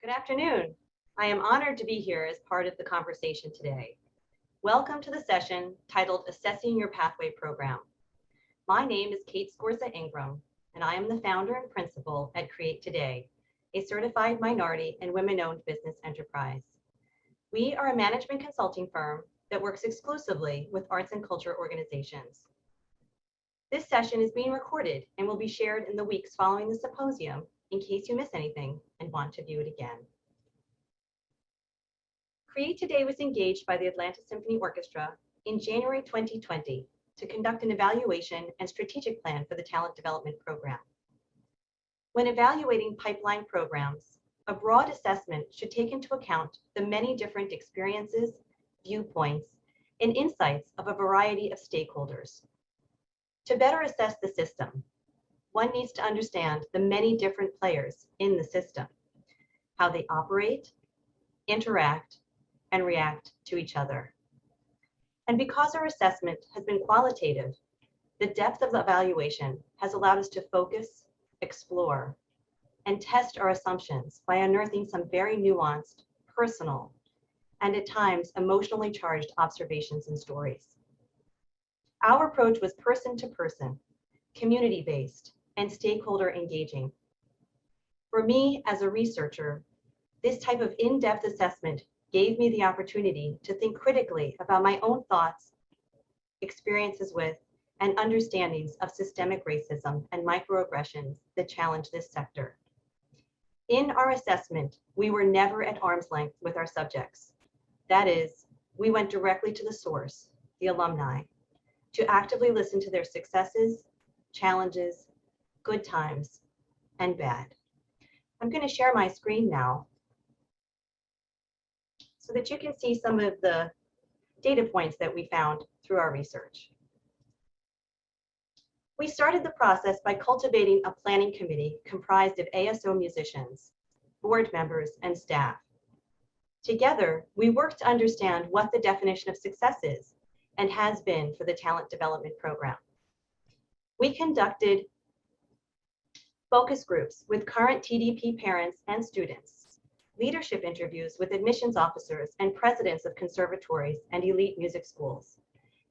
Good afternoon. I am honored to be here as part of the conversation today. Welcome to the session titled Assessing Your Pathway Program. My name is Kate Scorza Ingram, and I am the founder and principal at Create Today, a certified minority and women-owned business enterprise. We are a management consulting firm that works exclusively with arts and culture organizations. This session is being recorded and will be shared in the weeks following the symposium in case you miss anything and want to view it again. Create Today was engaged by the Atlanta Symphony Orchestra in January 2020 to conduct an evaluation and strategic plan for the talent development program. When evaluating pipeline programs, a broad assessment should take into account the many different experiences, viewpoints, and insights of a variety of stakeholders. To better assess the system, one needs to understand the many different players in the system, how they operate, interact, and react to each other. And because our assessment has been qualitative, the depth of the evaluation has allowed us to focus, explore, and test our assumptions by unearthing some very nuanced, personal, and at times emotionally charged observations and stories. Our approach was person to person, community-based, and stakeholder engaging. For me, as a researcher, this type of in-depth assessment gave me the opportunity to think critically about my own thoughts, experiences with, and understandings of systemic racism and microaggressions that challenge this sector. In our assessment, we were never at arm's length with our subjects. That is, we went directly to the source, the alumni, to actively listen to their successes, challenges, good times, and bad. I'm going to share my screen now so that you can see some of the data points that we found through our research. We started the process by cultivating a planning committee comprised of ASO musicians, board members, and staff. Together, we worked to understand what the definition of success is and has been for the talent development program. We conducted focus groups with current TDP parents and students, leadership interviews with admissions officers and presidents of conservatories and elite music schools,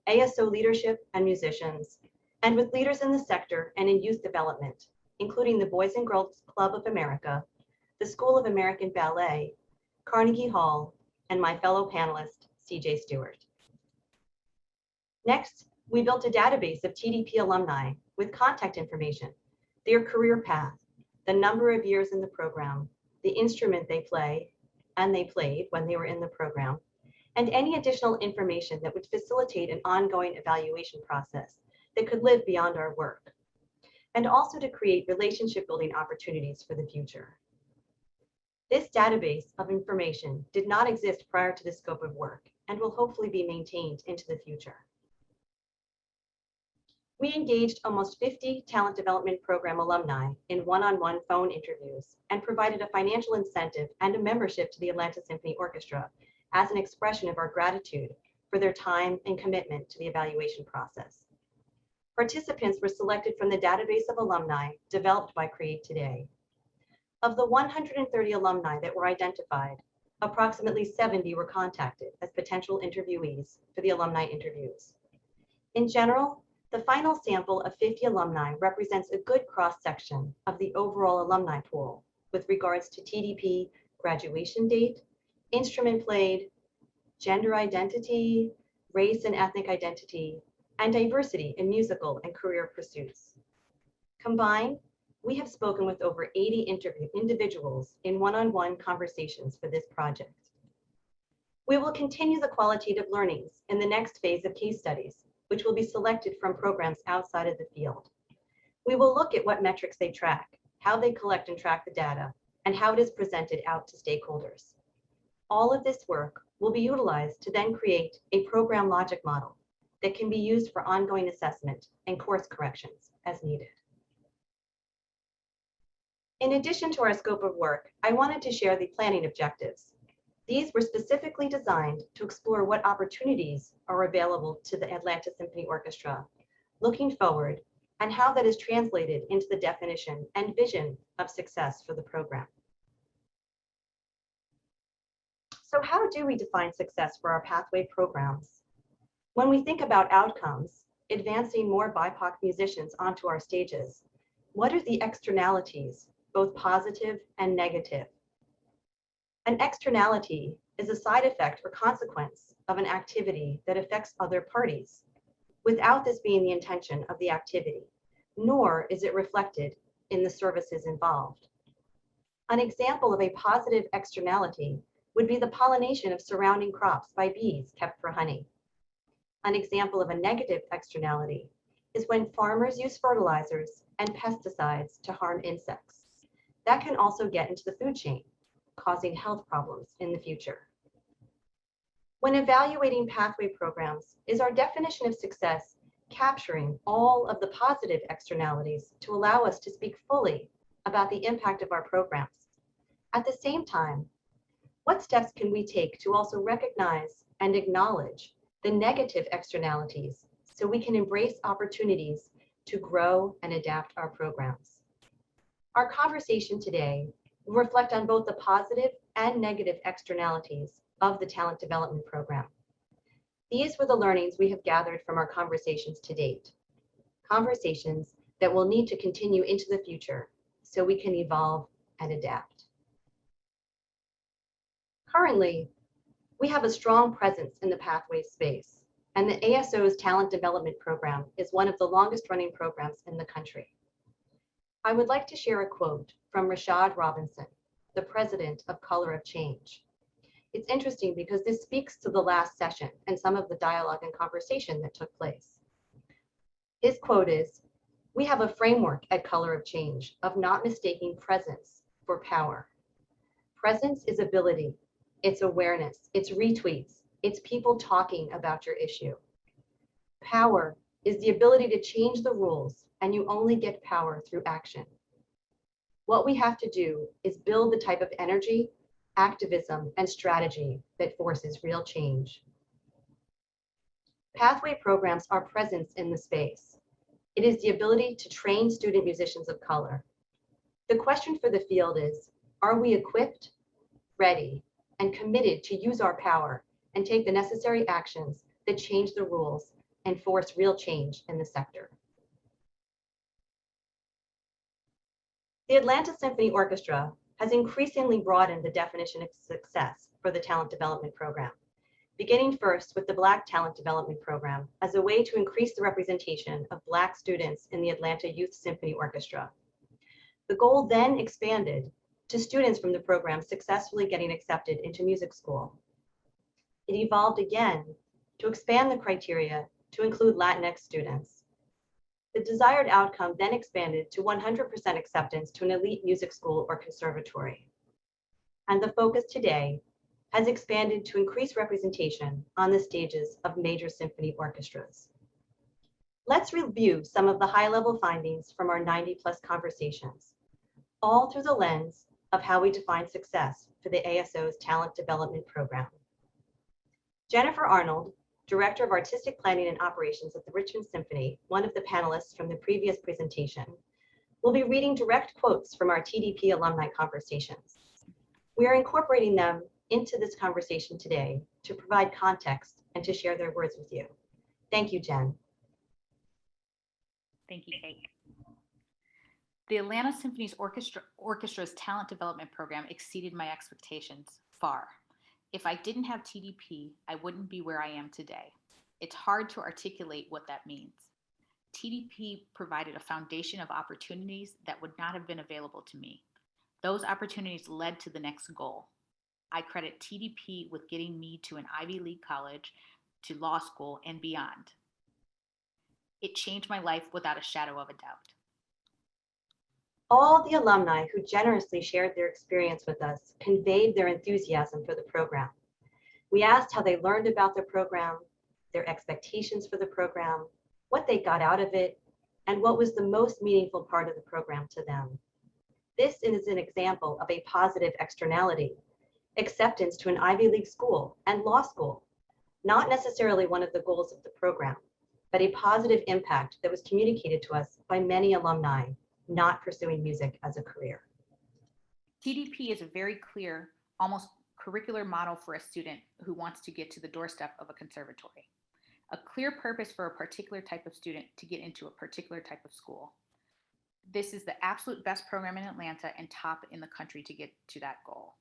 ASO leadership and musicians, and with leaders in the sector and in youth development, including the Boys and Girls Club of America, the School of American Ballet, Carnegie Hall, and my fellow panelist, CJ Stewart. Next, we built a database of TDP alumni with contact information, their career path, the number of years in the program, the instrument they play and they played when they were in the program, and any additional information that would facilitate an ongoing evaluation process that could live beyond our work, and also to create relationship building opportunities for the future. This database of information did not exist prior to the scope of work and will hopefully be maintained into the future. We engaged almost 50 talent development program alumni in one-on-one phone interviews and provided a financial incentive and a membership to the Atlanta Symphony Orchestra as an expression of our gratitude for their time and commitment to the evaluation process. Participants were selected from the database of alumni developed by Create Today. Of the 130 alumni that were identified, approximately 70 were contacted as potential interviewees for the alumni interviews. In general, the final sample of 50 alumni represents a good cross-section of the overall alumni pool with regards to TDP graduation date, instrument played, gender identity, race and ethnic identity, and diversity in musical and career pursuits. Combined, we have spoken with over 80 individuals in one-on-one conversations for this project. We will continue the qualitative learnings in the next phase of case studies, which will be selected from programs outside of the field. We will look at what metrics they track, how they collect and track the data, and how it is presented out to stakeholders. All of this work will be utilized to then create a program logic model that can be used for ongoing assessment and course corrections as needed. In addition to our scope of work, I wanted to share the planning objectives. These were specifically designed to explore what opportunities are available to the Atlanta Symphony Orchestra, looking forward, and how that is translated into the definition and vision of success for the program. So how do we define success for our pathway programs? When we think about outcomes, advancing more BIPOC musicians onto our stages, what are the externalities, both positive and negative? An externality is a side effect or consequence of an activity that affects other parties, without this being the intention of the activity, nor is it reflected in the services involved. An example of a positive externality would be the pollination of surrounding crops by bees kept for honey. An example of a negative externality is when farmers use fertilizers and pesticides to harm insects. That can also get into the food chain, causing health problems in the future. When evaluating pathway programs, is our definition of success capturing all of the positive externalities to allow us to speak fully about the impact of our programs? At the same time, what steps can we take to also recognize and acknowledge the negative externalities so we can embrace opportunities to grow and adapt our programs? Our conversation today will reflect on both the positive and negative externalities of the talent development program. These were the learnings we have gathered from our conversations to date, conversations that will need to continue into the future so we can evolve and adapt. Currently, we have a strong presence in the pathway space, and the ASO's talent development program is one of the longest running programs in the country. I would like to share a quote from Rashad Robinson, the president of Color of Change. It's interesting because this speaks to the last session and some of the dialogue and conversation that took place. His quote is, "We have a framework at Color of Change of not mistaking presence for power. Presence is ability, it's awareness, it's retweets, it's people talking about your issue. Power is the ability to change the rules, and you only get power through action. What we have to do is build the type of energy, activism, and strategy that forces real change." Pathway programs are presence in the space. It is the ability to train student musicians of color. The question for the field is, are we equipped, ready, and committed to use our power and take the necessary actions that change the rules and force real change in the sector? The Atlanta Symphony Orchestra has increasingly broadened the definition of success for the talent development program, beginning first with the Black Talent Development Program as a way to increase the representation of Black students in the Atlanta Youth Symphony Orchestra. The goal then expanded to students from the program successfully getting accepted into music school. It evolved again to expand the criteria to include Latinx students. The desired outcome then expanded to 100% acceptance to an elite music school or conservatory. And the focus today has expanded to increase representation on the stages of major symphony orchestras. Let's review some of the high-level findings from our 90+ conversations, all through the lens of how we define success for the ASO's talent development program. Jennifer Arnold, Director of Artistic Planning and Operations at the Richmond Symphony, one of the panelists from the previous presentation, will be reading direct quotes from our TDP alumni conversations. We are incorporating them into this conversation today to provide context and to share their words with you. Thank you, Jen. Thank you, Kate. The Atlanta Symphony Orchestra's talent development program exceeded my expectations far. If I didn't have TDP, I wouldn't be where I am today. It's hard to articulate what that means. TDP provided a foundation of opportunities that would not have been available to me. Those opportunities led to the next goal. I credit TDP with getting me to an Ivy League college, to law school, and beyond. It changed my life without a shadow of a doubt. All the alumni who generously shared their experience with us conveyed their enthusiasm for the program. We asked how they learned about the program, their expectations for the program, what they got out of it, and what was the most meaningful part of the program to them. This is an example of a positive externality, acceptance to an Ivy League school and law school, not necessarily one of the goals of the program, but a positive impact that was communicated to us by many alumni not pursuing music as a career. TDP is a very clear, almost curricular model for a student who wants to get to the doorstep of a conservatory, a clear purpose for a particular type of student to get into a particular type of school. This is the absolute best program in Atlanta and top in the country to get to that goal.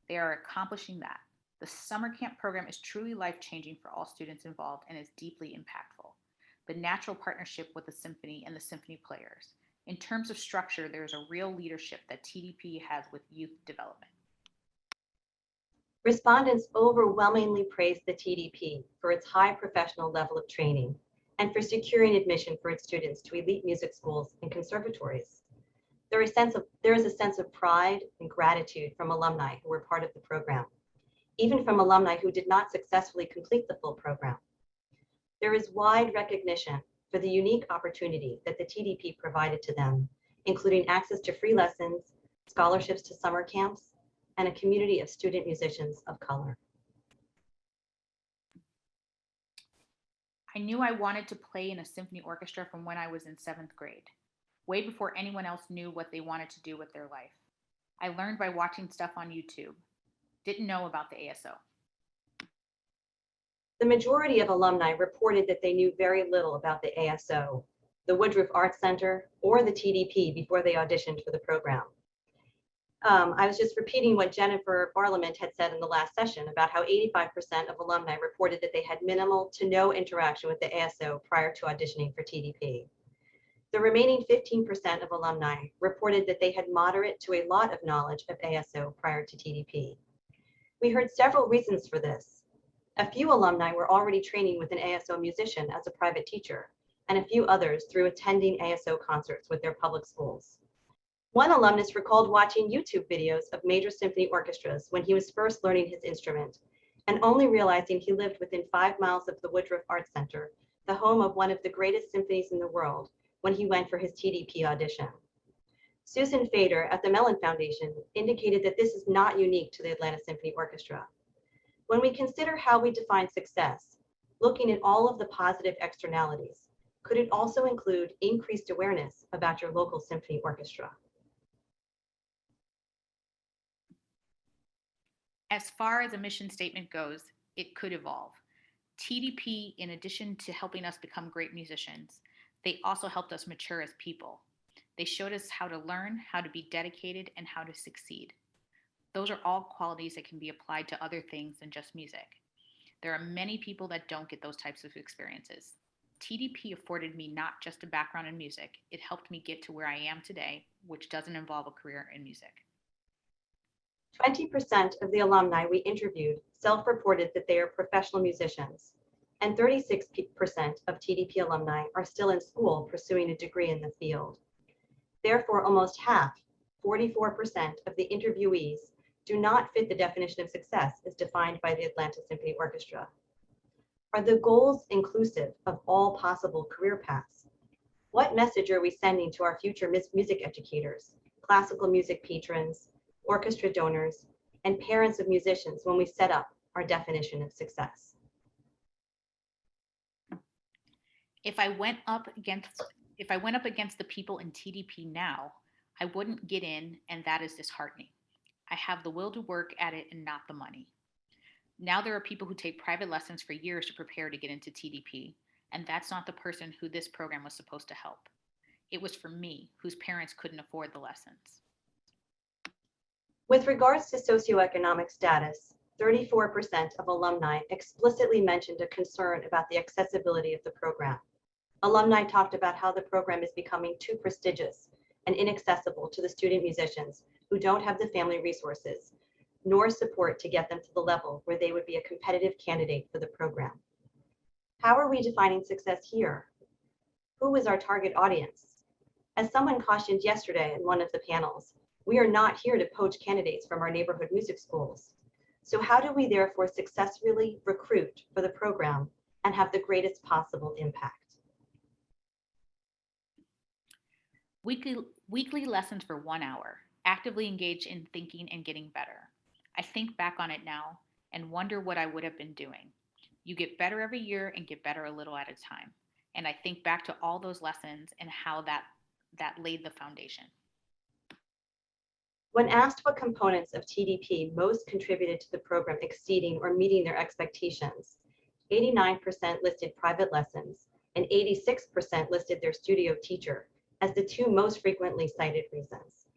They are accomplishing that. The summer camp program is truly life-changing for all students involved and is deeply impactful. The natural partnership with the symphony and the symphony players. In terms of structure, there is a real leadership that TDP has with youth development. Respondents overwhelmingly praised the TDP for its high professional level of training and for securing admission for its students to elite music schools and conservatories. There is a sense of pride and gratitude from alumni who were part of the program, even from alumni who did not successfully complete the full program. There is wide recognition for the unique opportunity that the TDP provided to them, including access to free lessons, scholarships to summer camps, and a community of student musicians of color. I knew I wanted to play in a symphony orchestra from when I was in 7th grade, way before anyone else knew what they wanted to do with their life. I learned by watching stuff on YouTube. Didn't know about the ASO. The majority of alumni reported that they knew very little about the ASO, the Woodruff Arts Center, or the TDP before they auditioned for the program. I was just repeating what Jennifer Barlament had said in the last session about how 85% of alumni reported that they had minimal to no interaction with the ASO prior to auditioning for TDP. The remaining 15% of alumni reported that they had moderate to a lot of knowledge of ASO prior to TDP. We heard several reasons for this. A few alumni were already training with an ASO musician as a private teacher, and a few others through attending ASO concerts with their public schools. One alumnus recalled watching YouTube videos of major symphony orchestras when he was first learning his instrument, and only realizing he lived within 5 miles of the Woodruff Arts Center, the home of one of the greatest symphonies in the world, when he went for his TDP audition. Susan Fader at the Mellon Foundation indicated that this is not unique to the Atlanta Symphony Orchestra. When we consider how we define success, looking at all of the positive externalities, could it also include increased awareness about your local symphony orchestra? As far as a mission statement goes, it could evolve. TDP, in addition to helping us become great musicians, they also helped us mature as people. They showed us how to learn, how to be dedicated, and how to succeed. Those are all qualities that can be applied to other things than just music. There are many people that don't get those types of experiences. TDP afforded me not just a background in music, it helped me get to where I am today, which doesn't involve a career in music. 20% of the alumni we interviewed self-reported that they are professional musicians, and 36% of TDP alumni are still in school pursuing a degree in the field. Therefore, almost half, 44% of the interviewees do not fit the definition of success as defined by the Atlanta Symphony Orchestra. Are the goals inclusive of all possible career paths? What message are we sending to our future music educators, classical music patrons, orchestra donors, and parents of musicians when we set up our definition of success? If I went up against the people in TDP now, I wouldn't get in, and that is disheartening. I have the will to work at it and not the money. Now there are people who take private lessons for years to prepare to get into TDP, and that's not the person who this program was supposed to help. It was for me, whose parents couldn't afford the lessons. With regards to socioeconomic status, 34% of alumni explicitly mentioned a concern about the accessibility of the program. Alumni talked about how the program is becoming too prestigious and inaccessible to the student musicians who don't have the family resources, nor support to get them to the level where they would be a competitive candidate for the program. How are we defining success here? Who is our target audience? As someone cautioned yesterday in one of the panels, we are not here to poach candidates from our neighborhood music schools. So how do we therefore successfully recruit for the program and have the greatest possible impact? Weekly lessons for 1 hour, actively engage in thinking and getting better. I think back on it now and wonder what I would have been doing. You get better every year and get better a little at a time. And I think back to all those lessons and how that laid the foundation. When asked what components of TDP most contributed to the program exceeding or meeting their expectations, 89% listed private lessons and 86% listed their studio teacher as the two most frequently cited reasons.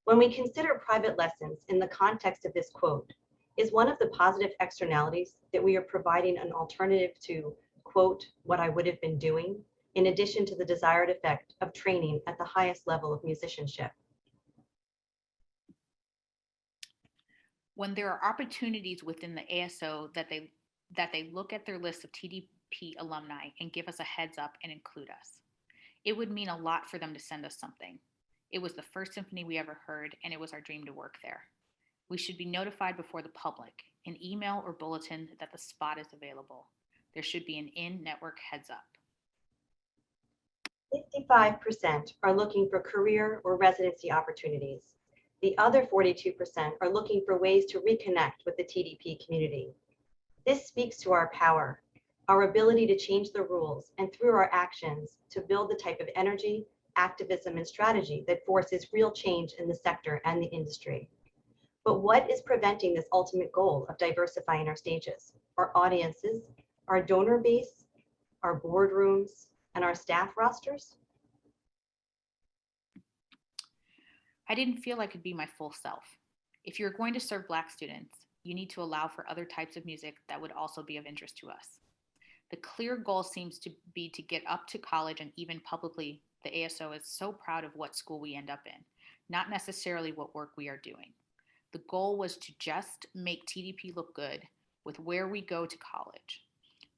When we consider private lessons in the context of this quote, is one of the positive externalities that we are providing an alternative to, quote, what I would have been doing, in addition to the desired effect of training at the highest level of musicianship. When there are opportunities within the ASO that they look at their list of TDP alumni and give us a heads up and include us. It would mean a lot for them to send us something. It was the first symphony we ever heard, and it was our dream to work there. We should be notified before the public, an email or bulletin that the spot is available. There should be an in-network heads up. 55% are looking for career or residency opportunities. The other 42% are looking for ways to reconnect with the TDP community. This speaks to our power, our ability to change the rules, and through our actions to build the type of energy, activism, and strategy that forces real change in the sector and the industry. But what is preventing this ultimate goal of diversifying our stages, our audiences, our donor base, our boardrooms, and our staff rosters? I didn't feel I could be my full self. If you're going to serve Black students, you need to allow for other types of music that would also be of interest to us. The clear goal seems to be to get up to college, and even publicly, the ASO is so proud of what school we end up in, not necessarily what work we are doing. The goal was to just make TDP look good with where we go to college.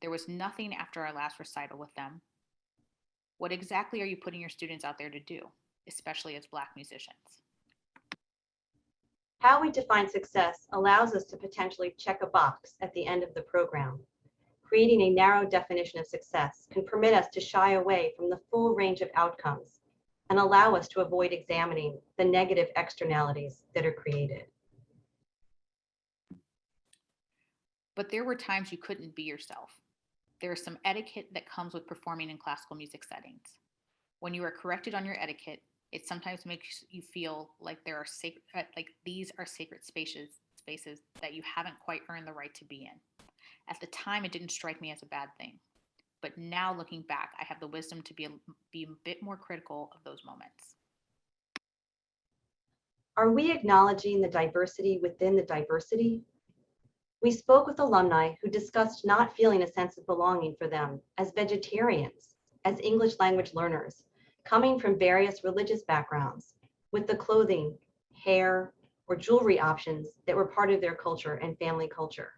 There was nothing after our last recital with them. What exactly are you putting your students out there to do, especially as Black musicians? How we define success allows us to potentially check a box at the end of the program. Creating a narrow definition of success can permit us to shy away from the full range of outcomes and allow us to avoid examining the negative externalities that are created. But there were times you couldn't be yourself. There is some etiquette that comes with performing in classical music settings. When you are corrected on your etiquette, it sometimes makes you feel like these are sacred spaces that you haven't quite earned the right to be in. At the time, it didn't strike me as a bad thing. But now looking back, I have the wisdom to be a bit more critical of those moments. Are we acknowledging the diversity within the diversity? We spoke with alumni who discussed not feeling a sense of belonging for them as vegetarians, as English language learners, coming from various religious backgrounds, with the clothing, hair, or jewelry options that were part of their culture and family culture.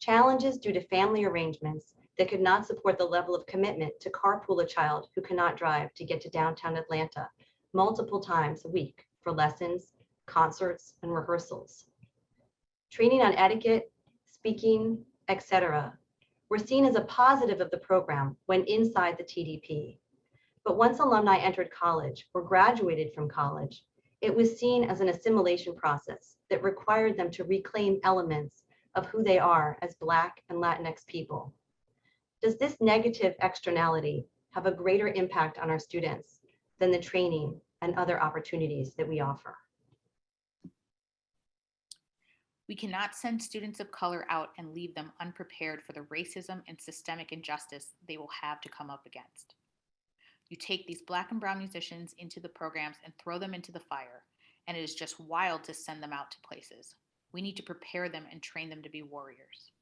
Challenges due to family arrangements that could not support the level of commitment to carpool a child who cannot drive to get to downtown Atlanta multiple times a week for lessons, concerts, and rehearsals. Training on etiquette, speaking, etc., were seen as a positive of the program when inside the TDP. But once alumni entered college or graduated from college, it was seen as an assimilation process that required them to reclaim elements of who they are as Black and Latinx people. Does this negative externality have a greater impact on our students than the training and other opportunities that we offer? We cannot send students of color out and leave them unprepared for the racism and systemic injustice they will have to come up against. You take these Black and brown musicians into the programs and throw them into the fire, and it is just wild to send them out to places. We need to prepare them and train them to be warriors.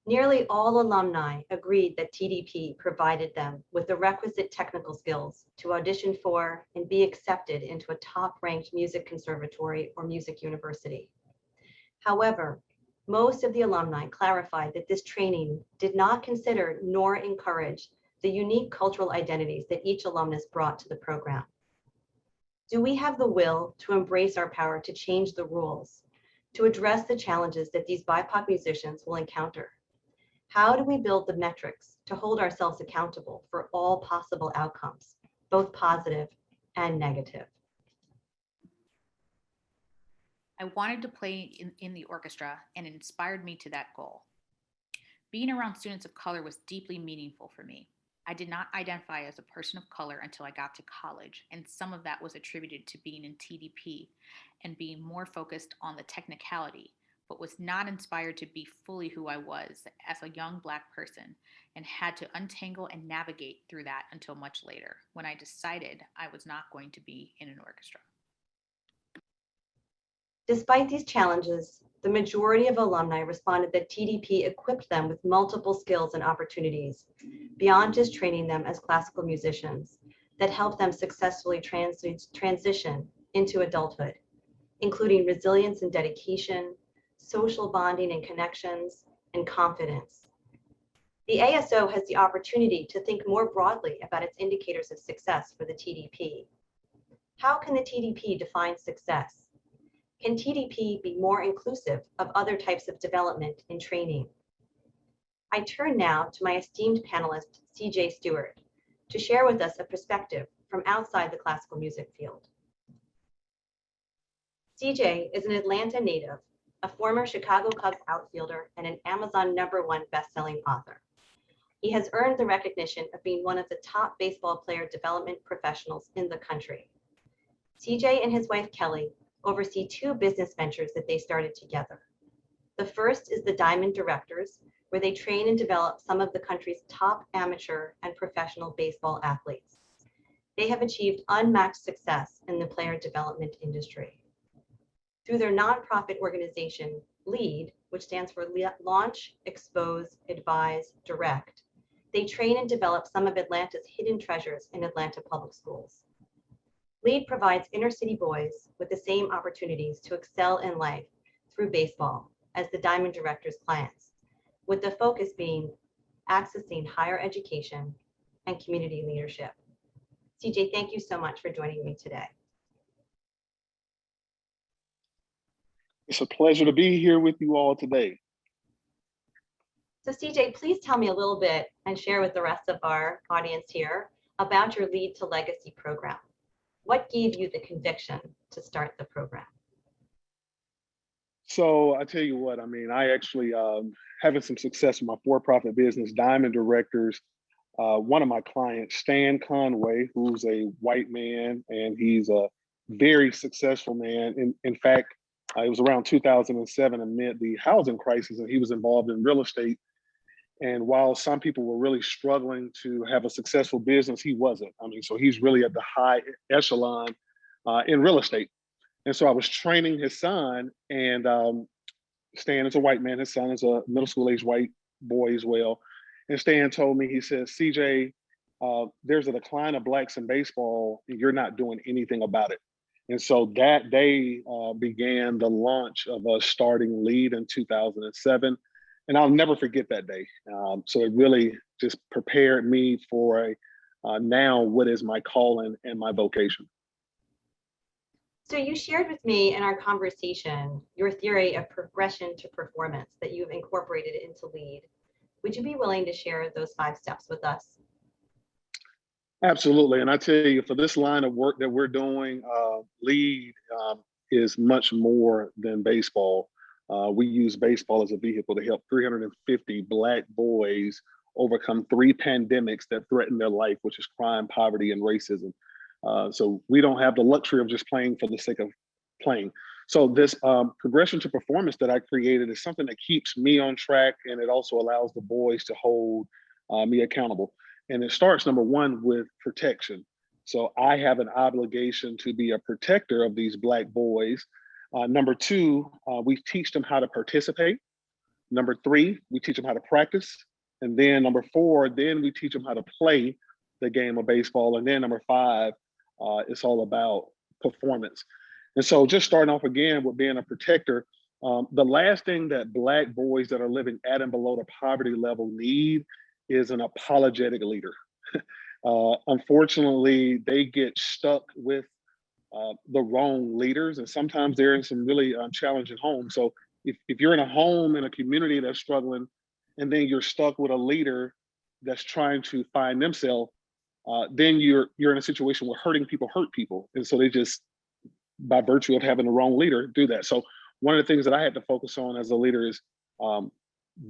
Nearly all alumni agreed that TDP provided them with the requisite technical skills to audition for and be accepted into a top-ranked music conservatory or music university. However, most of the alumni clarified that this training did not consider nor encourage the unique cultural identities that each alumnus brought to the program. Do we have the will to embrace our power to change the rules, to address the challenges that these BIPOC musicians will encounter? How do we build the metrics to hold ourselves accountable for all possible outcomes, both positive and negative? I wanted to play in the orchestra, and it inspired me to that goal. Being around students of color was deeply meaningful for me. I did not identify as a person of color until I got to college, and some of that was attributed to being in TDP and being more focused on the technicality, but was not inspired to be fully who I was as a young Black person, and had to untangle and navigate through that until much later, when I decided I was not going to be in an orchestra. Despite these challenges, the majority of alumni responded that TDP equipped them with multiple skills and opportunities beyond just training them as classical musicians that helped them successfully transition into adulthood, including resilience and dedication, social bonding and connections, and confidence. The ASO has the opportunity to think more broadly about its indicators of success for the TDP. How can the TDP define success? Can TDP be more inclusive of other types of development in training? I turn now to my esteemed panelist, CJ Stewart, to share with us a perspective from outside the classical music field. CJ is an Atlanta native, a former Chicago Cubs outfielder, and an Amazon #1 best-selling author. He has earned the recognition of being one of the top baseball player development professionals in the country. CJ and his wife, Kelly, oversee 2 business ventures that they started together. The first is the Diamond Directors, where they train and develop some of the country's top amateur and professional baseball athletes. They have achieved unmatched success in the player development industry. Through their nonprofit organization, L.E.A.D, which stands for Launch, Expose, Advise, Direct, they train and develop some of Atlanta's hidden treasures in Atlanta public schools. L.E.A.D provides inner city boys with the same opportunities to excel in life through baseball as the Diamond Directors' clients, with the focus being accessing higher education and community leadership. CJ, thank you so much for joining me today. It's a pleasure to be here with you all today. So CJ, please tell me a little bit and share with the rest of our audience here about your Lead to Legacy program. What gave you the conviction to start the program? So I tell you what, I actually having some success with my for-profit business, Diamond Directors. One of my clients, Stan Conway, who's a white man, and he's a very successful man. In fact, it was around 2007 amid the housing crisis, and he was involved in real estate. And while some people were really struggling to have a successful business, he wasn't. So he's really at the high echelon in real estate. And so I was training his son, and Stan is a white man. His son is a middle school age white boy as well. And Stan told me, he says, CJ, there's a decline of Blacks in baseball, and you're not doing anything about it. And so that day began the launch of us starting L.E.A.D in 2007. And I'll never forget that day. So it really just prepared me for now what is my calling and my vocation. So you shared with me in our conversation your theory of progression to performance that you've incorporated into L.E.A.D. Would you be willing to share those 5 steps with us? Absolutely. And I tell you, for this line of work that we're doing, L.E.A.D is much more than baseball. We use baseball as a vehicle to help 350 Black boys overcome 3 pandemics that threaten their life, which is crime, poverty, and racism. So we don't have the luxury of just playing for the sake of playing. So this progression to performance that I created is something that keeps me on track, and it also allows the boys to hold me accountable. And it starts, number 1, with protection. So I have an obligation to be a protector of these Black boys. Number 2, we teach them how to participate. Number 3, we teach them how to practice. And then number 4, then we teach them how to play the game of baseball. And then number 5, it's all about performance. And so just starting off again with being a protector, the last thing that Black boys that are living at and below the poverty level need is an apologetic leader. Unfortunately, they get stuck with the wrong leaders, and sometimes they're in some really challenging homes. So if you're in a home in a community that's struggling, and then you're stuck with a leader that's trying to find themselves, then you're in a situation where hurting people hurt people. And so they just, by virtue of having the wrong leader, do that. So one of the things that I had to focus on as a leader is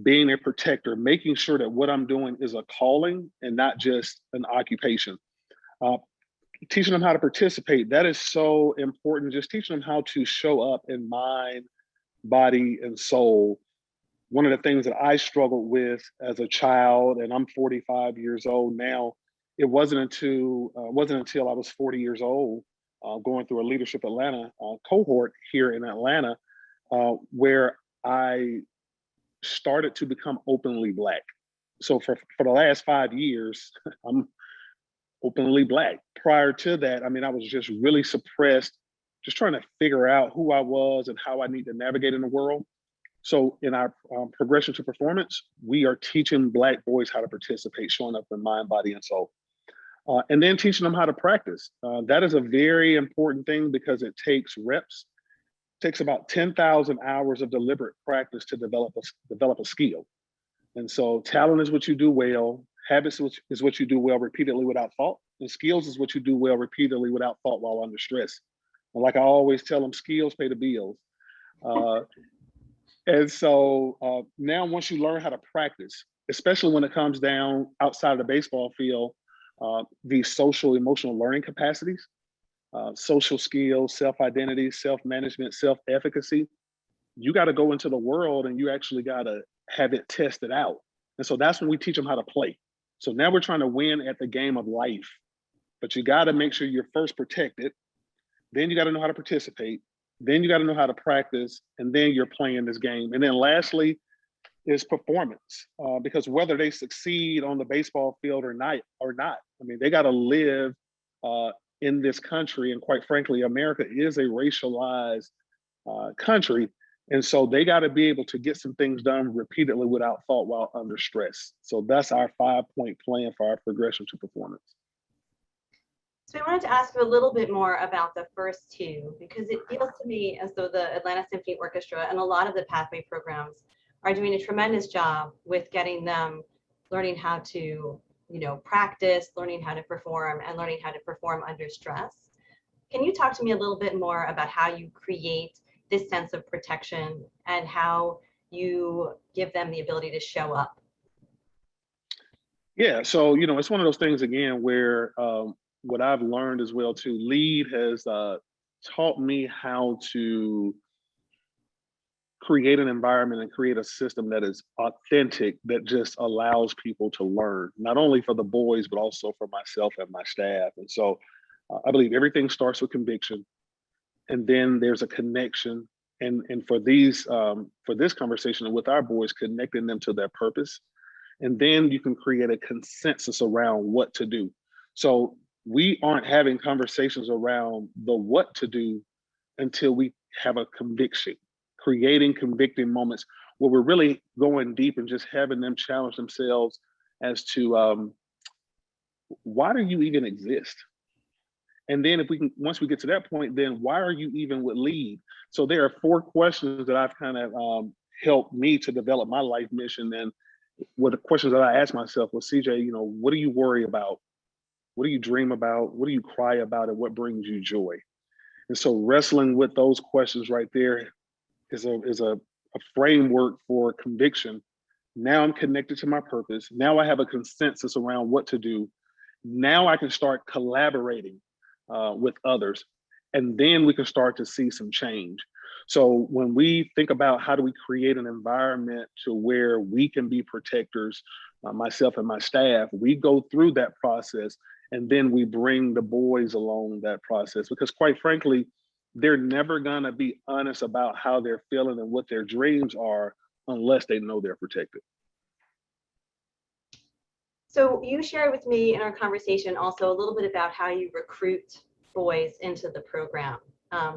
being a protector, making sure that what I'm doing is a calling and not just an occupation. Uh, Teaching them how to participate, that is so important. Just teaching them how to show up in mind, body, and soul. One of the things that I struggled with as a child, and I'm 45 years old now, it wasn't until I was 40 years old, going through a Leadership Atlanta cohort here in Atlanta, where I started to become openly Black. So for the last 5 years, I'm openly Black. Prior to that, I mean, I was just really suppressed, just trying to figure out who I was and how I need to navigate in the world. So in our progression to performance, we are teaching Black boys how to participate, showing up in mind, body, and soul. And then teaching them how to practice. That is a very important thing because it takes reps. It takes about 10,000 hours of deliberate practice to develop a skill. And so talent is what you do well. Habits is what you do well repeatedly without fault. And skills is what you do well repeatedly without fault while under stress. And like I always tell them, skills pay the bills. And so now once you learn how to practice, especially when it comes down outside of the baseball field, these social emotional learning capacities, social skills, self-identity, self-management, self-efficacy, you got to go into the world and you actually got to have it tested out. And so that's when we teach them how to play. So now we're trying to win at the game of life, but you got to make sure you're first protected. Then you got to know how to participate. Then you got to know how to practice, and then you're playing this game. And then lastly is performance, because whether they succeed on the baseball field or not, I mean, they got to live in this country. And quite frankly, America is a racialized country. And so they got to be able to get some things done repeatedly without fault while under stress. So that's our 5-point plan for our progression to performance. So I wanted to ask you a little bit more about the first two, because it feels to me as though the Atlanta Symphony Orchestra and a lot of the pathway programs are doing a tremendous job with getting them learning how to, practice, learning how to perform, and learning how to perform under stress. Can you talk to me a little bit more about how you create this sense of protection and how you give them the ability to show up? Yeah, so it's one of those things again where what I've learned as well too, L.E.A.D has taught me how to create an environment and create a system that is authentic, that just allows people to learn, not only for the boys, but also for myself and my staff. And so I believe everything starts with conviction, and then there's a connection. And for this conversation with our boys, connecting them to their purpose. And then you can create a consensus around what to do. So we aren't having conversations around the what to do until we have a conviction, creating convicting moments where we're really going deep and just having them challenge themselves as to why do you even exist? And then once we get to that point, then why are you even with L.E.A.D? So there are 4 questions that I've kind of helped me to develop my life mission. And what the questions that I asked myself was, CJ, what do you worry about? What do you dream about? What do you cry about? And what brings you joy? And so wrestling with those questions right there is a framework for conviction. Now I'm connected to my purpose. Now I have a consensus around what to do. Now I can start collaborating with others. And then we can start to see some change. So when we think about how do we create an environment to where we can be protectors, myself and my staff, we go through that process, and then we bring the boys along that process, because quite frankly, they're never gonna be honest about how they're feeling and what their dreams are unless they know they're protected. So you shared with me in our conversation also a little bit about how you recruit boys into the program.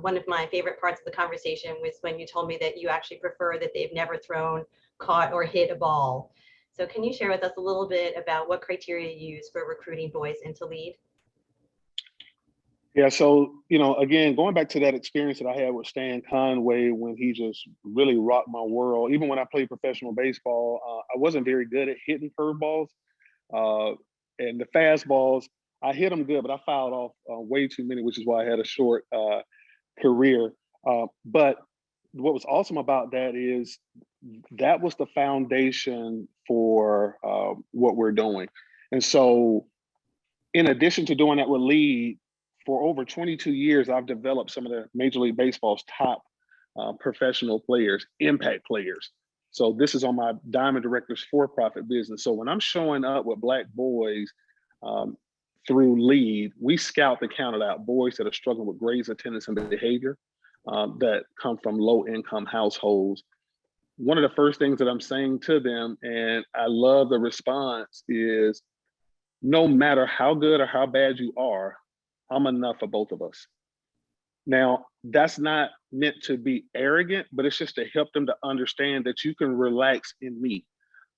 One of my favorite parts of the conversation was when you told me that you actually prefer that they've never thrown, caught, or hit a ball. So can you share with us a little bit about what criteria you use for recruiting boys into L.E.A.D? Yeah, so, again, going back to that experience that I had with Stan Conway when he just really rocked my world, even when I played professional baseball, I wasn't very good at hitting curveballs. And the fastballs, I hit them good, but I fouled off way too many, which is why I had a short career. But what was awesome about that is that was the foundation for what we're doing. And so in addition to doing that with Lead, for over 22 years, I've developed some of the Major League Baseball's top professional players, impact players. So this is on my Diamond Directors for-profit business. So when I'm showing up with Black boys through Lead, we scout and counted out boys that are struggling with grades, attendance, and behavior that come from low-income households. One of the first things that I'm saying to them, and I love the response, is no matter how good or how bad you are, I'm enough for both of us. Now, that's not meant to be arrogant, but it's just to help them to understand that you can relax in me.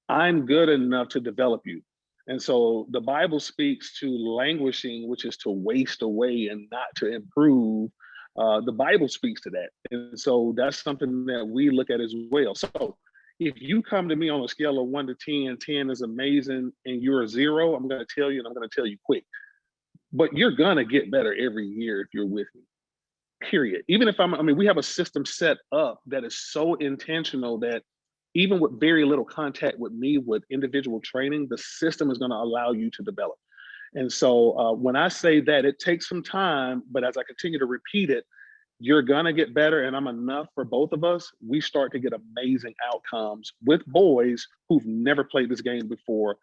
I'm good enough to develop you. And so the Bible speaks to languishing, which is to waste away and not to improve. The Bible speaks to that. And so that's something that we look at as well. So if you come to me on a scale of 1 to 10, 10 is amazing, and you're a 0, I'm going to tell you, and I'm going to tell you quick. But you're going to get better every year if you're with me, period. Even if we have a system set up that is so intentional that even with very little contact with me, with individual training, the system is going to allow you to develop. And so when I say that, it takes some time, but as I continue to repeat it, you're gonna get better, and I'm enough for both of us. We start to get amazing outcomes with boys who've never played this game before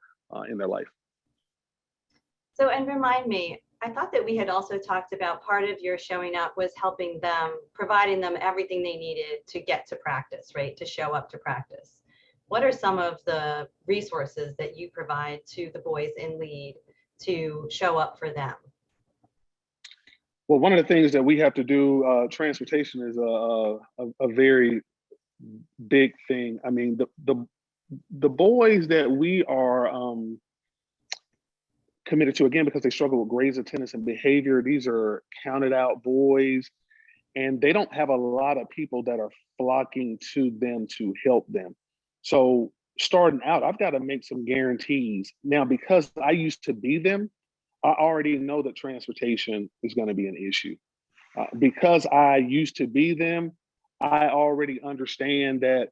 in their life. So, and remind me, I thought that we had also talked about part of your showing up was helping them, providing them everything they needed to get to practice, right? To show up to practice. What are some of the resources that you provide to the boys in Lead to show up for them? Well, one of the things that we have to do, transportation is a very big thing. I mean, the boys that we are committed to, again, because they struggle with grades, attendance, and behavior, these are counted out boys, and they don't have a lot of people that are flocking to them to help them. So starting out, I've got to make some guarantees. Now, because I used to be them, I already know that transportation is going to be an issue. Because I used to be them, I already understand that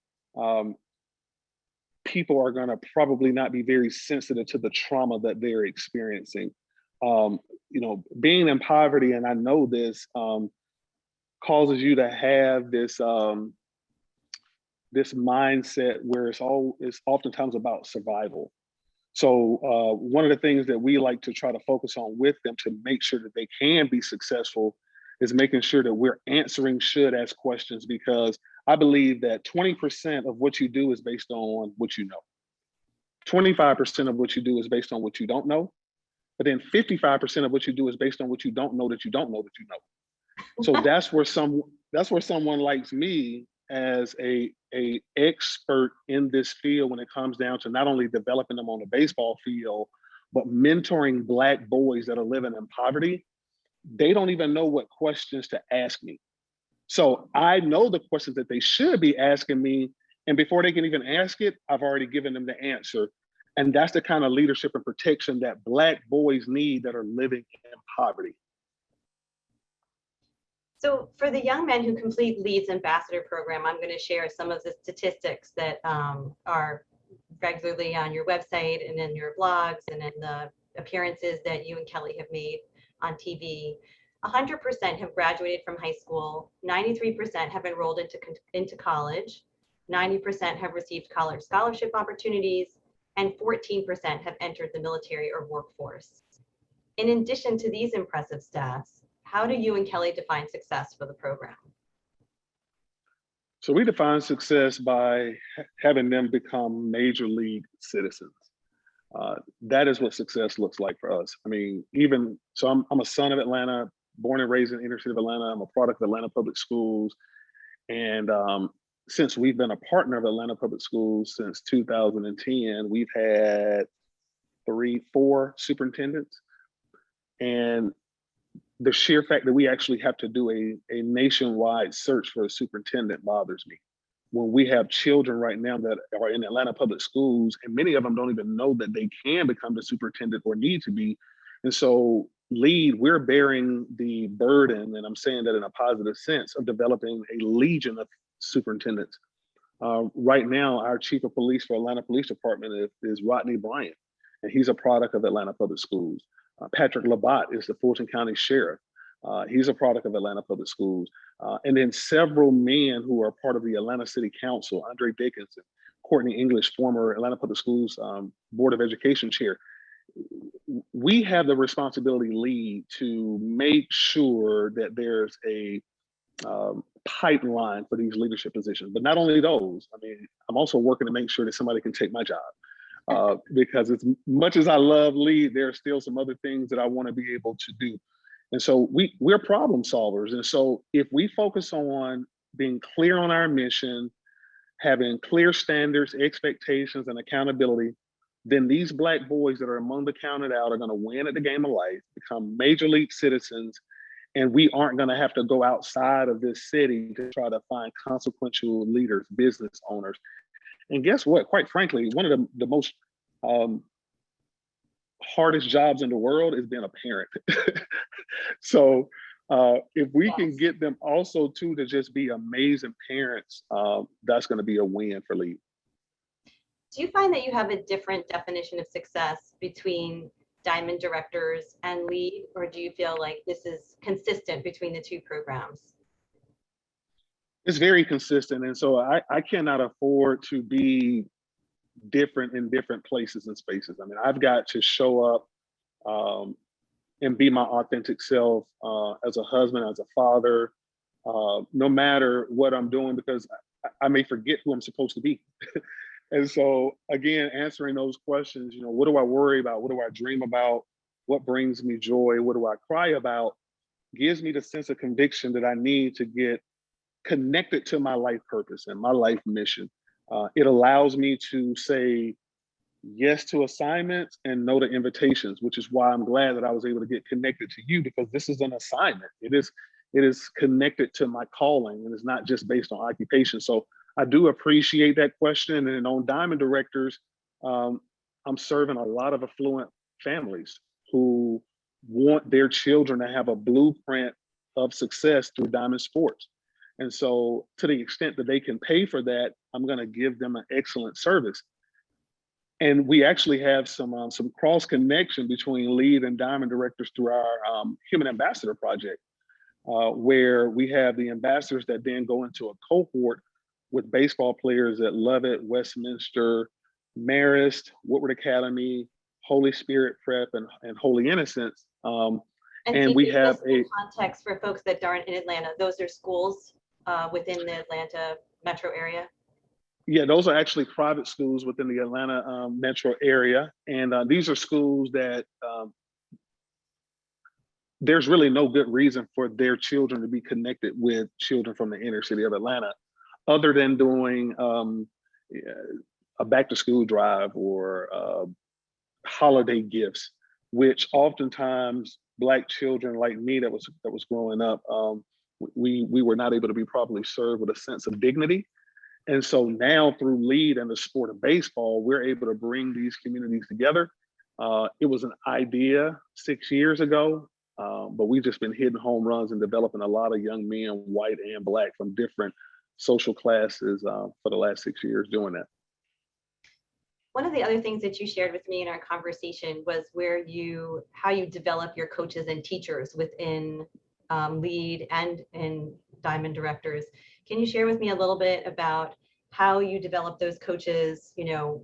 people are going to probably not be very sensitive to the trauma that they're experiencing. Being in poverty, and I know this, causes you to have this this mindset where it's oftentimes about survival. So one of the things that we like to try to focus on with them to make sure that they can be successful is making sure that we're answering should ask questions, because I believe that 20% of what you do is based on what you know. 25% of what you do is based on what you don't know. But then 55% of what you do is based on what you don't know that you don't know that you know. So that's where someone like me, as a expert in this field, when it comes down to not only developing them on the baseball field, but mentoring Black boys that are living in poverty, they don't even know what questions to ask me. So I know the questions that they should be asking me, and before they can even ask it, I've already given them the answer. And that's the kind of leadership and protection that Black boys need that are living in poverty. So for the young men who complete Lead's ambassador program, I'm going to share some of the statistics that are regularly on your website and in your blogs and in the appearances that you and Kelly have made on TV. 100% have graduated from high school, 93% have enrolled into college, 90% have received college scholarship opportunities, and 14% have entered the military or workforce. In addition to these impressive stats, how do you and Kelly define success for the program? So we define success by having them become major league citizens. That is what success looks like for us. I mean, I'm a son of Atlanta, born and raised in the inner city of Atlanta. I'm a product of Atlanta Public Schools. And since we've been a partner of Atlanta Public Schools since 2010, we've had 4 superintendents. And the sheer fact that we actually have to do a nationwide search for a superintendent bothers me. When we have children right now that are in Atlanta Public Schools, and many of them don't even know that they can become the superintendent or need to be. And so Lead, we're bearing the burden, and I'm saying that in a positive sense, of developing a legion of superintendents. Right now, our chief of police for Atlanta Police Department is Rodney Bryant, and he's a product of Atlanta Public Schools. Patrick Labatt is the Fulton County Sheriff. He's a product of Atlanta Public Schools. And then several men who are part of the Atlanta City Council, Andre Dickinson, Courtney English, former Atlanta Public Schools Board of Education chair. We have the responsibility, LEAD, to make sure that there's a pipeline for these leadership positions. But not only those, I mean, I'm also working to make sure that somebody can take my job. Because as much as I love LEAD, there are still some other things that I want to be able to do. And so we're problem solvers. And so if we focus on being clear on our mission, having clear standards, expectations, and accountability, then these Black boys that are among the counted out are going to win at the game of life, become major league citizens, and we aren't going to have to go outside of this city to try to find consequential leaders, business owners. And guess what? Quite frankly, one of the most hardest jobs in the world is being a parent. So if we can get them also too to just be amazing parents, that's going to be a win for LEAD. Do you find that you have a different definition of success between Diamond Directors and LEAD, or do you feel like this is consistent between the two programs? It's very consistent. And so I cannot afford to be different in different places and spaces. I mean, I've got to show up and be my authentic self as a husband, as a father, no matter what I'm doing, because I may forget who I'm supposed to be. And so again, answering those questions, what do I worry about? What do I dream about? What brings me joy? What do I cry about? Gives me the sense of conviction that I need to get connected to my life purpose and my life mission. It allows me to say yes to assignments and no to invitations, which is why I'm glad that I was able to get connected to you, because this is an assignment. It is connected to my calling, and it's not just based on occupation. So I do appreciate that question. And on Diamond Directors, I'm serving a lot of affluent families who want their children to have a blueprint of success through Diamond Sports. And so to the extent that they can pay for that, I'm going to give them an excellent service. And we actually have some cross connection between LEAD and Diamond Directors through our Human Ambassador Project, where we have the ambassadors that then go into a cohort with baseball players at L.E.A.D, Westminster, Marist, Woodward Academy, Holy Spirit Prep, and Holy Innocents. And we have a context for folks that aren't in Atlanta. Those are schools within the Atlanta metro area. Yeah, those are actually private schools within the Atlanta metro area. And these are schools that there's really no good reason for their children to be connected with children from the inner city of Atlanta, other than doing a back to school drive or holiday gifts, which oftentimes Black children like me that was growing up, we were not able to be properly served with a sense of dignity. And so now through LEAD and the sport of baseball, we're able to bring these communities together. It was an idea 6 years ago, but we've just been hitting home runs and developing a lot of young men, white and Black, from different social classes for the last 6 years doing that. One of the other things that you shared with me in our conversation was how you develop your coaches and teachers within LEAD and in Diamond Directors. Can you share with me a little bit about how you develop those coaches,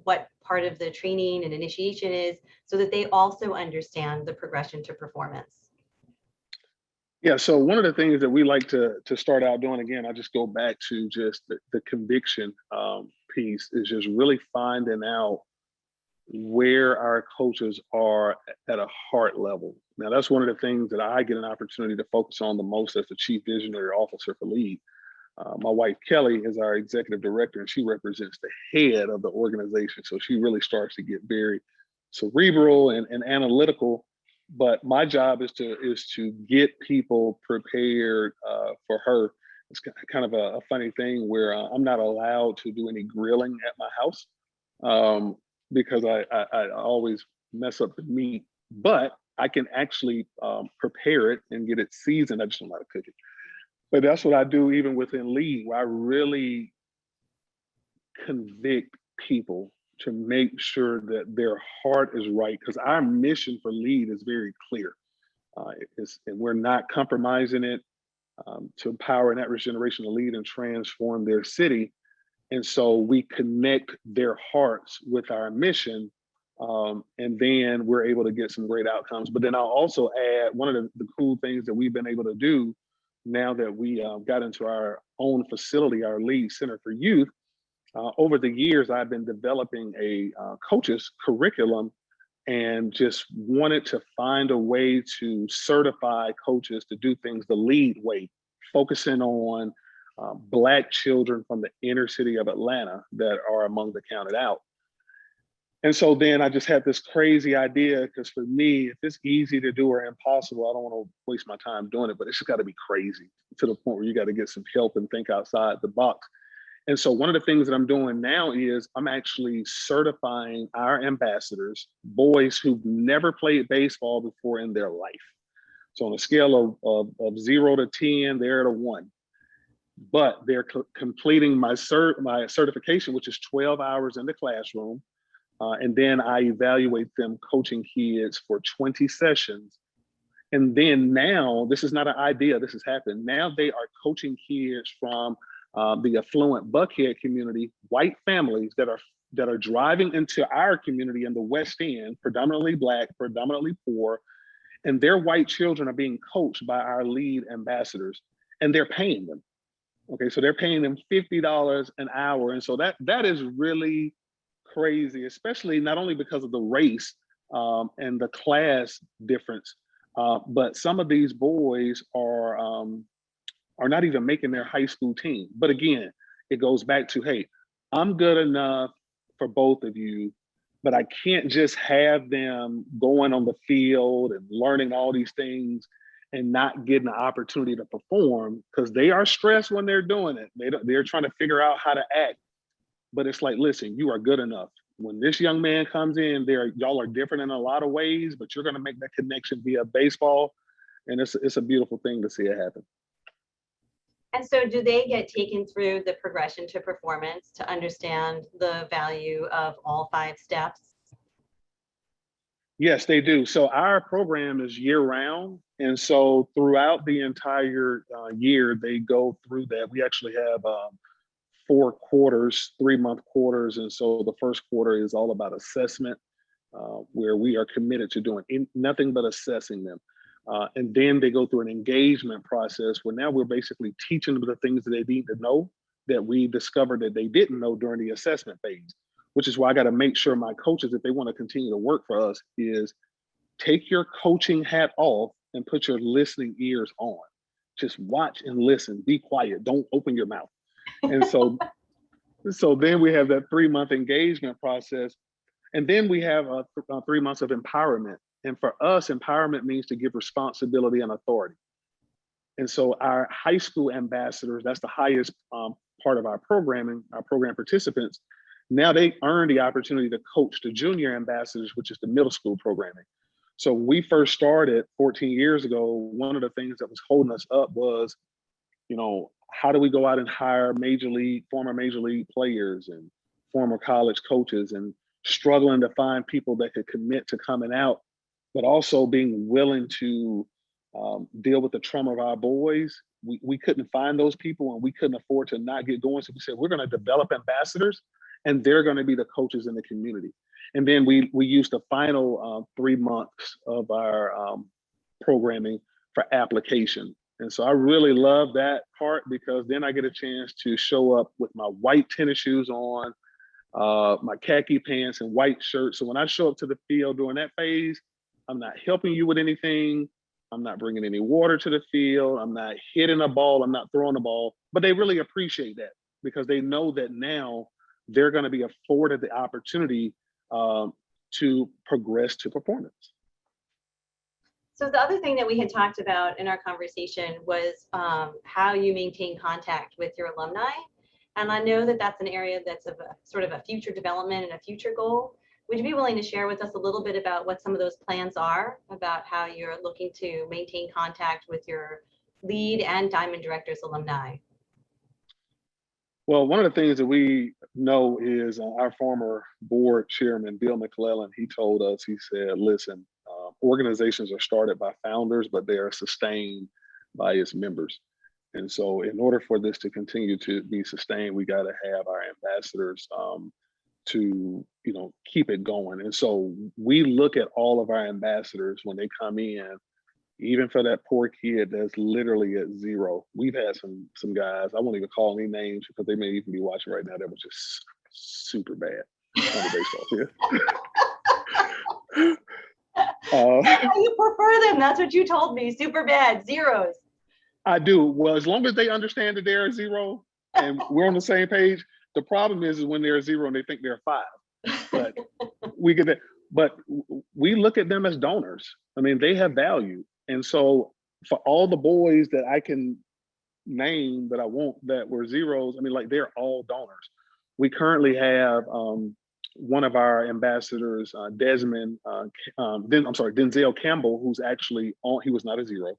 what part of the training and initiation is, so that they also understand the progression to performance? Yeah, so one of the things that we like to start out doing, again, I just go back to just the conviction piece, is just really finding out where our coaches are at a heart level. Now, that's one of the things that I get an opportunity to focus on the most as the Chief Visionary Officer for LEAD. My wife, Kelly, is our executive director, and she represents the head of the organization. So she really starts to get very cerebral and analytical. But my job is to get people prepared for her. It's kind of a funny thing where I'm not allowed to do any grilling at my house because I always mess up the meat. But I can actually prepare it and get it seasoned. I just don't know how to cook it. But that's what I do even within LEAD, where I really convict people to make sure that their heart is right, because our mission for LEAD is very clear. And we're not compromising it, to empower the next generation to lead and transform their city. And so we connect their hearts with our mission, and then we're able to get some great outcomes. But then I'll also add one of the cool things that we've been able to do now that we got into our own facility, our LEAD Center for Youth. Over the years, I've been developing a coaches curriculum, and just wanted to find a way to certify coaches to do things the LEAD way, focusing on Black children from the inner city of Atlanta that are among the counted out. And so then I just had this crazy idea, because for me, if it's easy to do or impossible, I don't want to waste my time doing it, but it's just got to be crazy to the point where you got to get some help and think outside the box. And so one of the things that I'm doing now is I'm actually certifying our ambassadors, boys who've never played baseball before in their life. So on a scale of 0 to 10, they're at a 1. But they're completing my certification, which is 12 hours in the classroom. And then I evaluate them coaching kids for 20 sessions. And then now, this is not an idea, this has happened. Now they are coaching kids from the affluent Buckhead community, white families that are driving into our community in the West End, predominantly Black, predominantly poor, and their white children are being coached by our LEAD ambassadors, and they're paying them. Okay, so they're paying them $50 an hour, and so that is really crazy, especially not only because of the race and the class difference, but some of these boys are not even making their high school team. But again, it goes back to, hey, I'm good enough for both of you, but I can't just have them going on the field and learning all these things and not getting the opportunity to perform, because they are stressed when they're doing it. They're trying to figure out how to act. But it's like, listen, you are good enough. When this young man comes in, y'all are different in a lot of ways, but you're going to make that connection via baseball. And it's a beautiful thing to see it happen. And so do they get taken through the progression to performance to understand the value of all 5 steps? Yes, they do. So our program is year round. And so throughout the entire year, they go through that. We actually have 4 quarters, 3-month quarters. And so the first quarter is all about assessment, where we are committed to doing nothing but assessing them. And then they go through an engagement process where now we're basically teaching them the things that they need to know that we discovered that they didn't know during the assessment phase, which is why I got to make sure my coaches, if they want to continue to work for us, is take your coaching hat off and put your listening ears on. Just watch and listen, be quiet, don't open your mouth. And so then we have that 3-month engagement process. And then we have 3 months of empowerment. And for us, empowerment means to give responsibility and authority. And so our high school ambassadors, that's the highest part of our programming, our program participants, now they earn the opportunity to coach the junior ambassadors, which is the middle school programming. So when we first started 14 years ago, one of the things that was holding us up was, how do we go out and hire former major league players and former college coaches, and struggling to find people that could commit to coming out, but also being willing to deal with the trauma of our boys. We couldn't find those people, and we couldn't afford to not get going. So we said, we're going to develop ambassadors, and they're going to be the coaches in the community. And then we used the final 3 months of our programming for application. And so I really love that part, because then I get a chance to show up with my white tennis shoes on, my khaki pants and white shirt. So when I show up to the field during that phase, I'm not helping you with anything. I'm not bringing any water to the field. I'm not hitting a ball. I'm not throwing a ball. But they really appreciate that, because they know that now they're going to be afforded the opportunity to progress to performance. So the other thing that we had talked about in our conversation was how you maintain contact with your alumni. And I know that that's an area that's of a sort of a future development and a future goal. Would you be willing to share with us a little bit about what some of those plans are, about how you're looking to maintain contact with your LEAD and Diamond Directors alumni? Well, one of the things that we know is our former board chairman, Bill McClellan, he told us, he said, listen, organizations are started by founders, but they are sustained by its members. And so in order for this to continue to be sustained, we got to have our ambassadors to, keep it going. And so we look at all of our ambassadors when they come in, even for that poor kid that's literally at zero. We've had some guys, I won't even call any names because they may even be watching right now, that was just super bad on the baseball field. You prefer them. That's what you told me. Super bad, zeros. I do. Well, as long as they understand that they're a zero and we're on the same page. The problem is when they're a zero and they think they're five. But we get that. But we look at them as donors. I mean, they have value. And so for all the boys that I can name that I want that were zeros, I mean, like they're all donors. We currently have one of our ambassadors, Denzel Campbell, who's actually on, he was not a zero,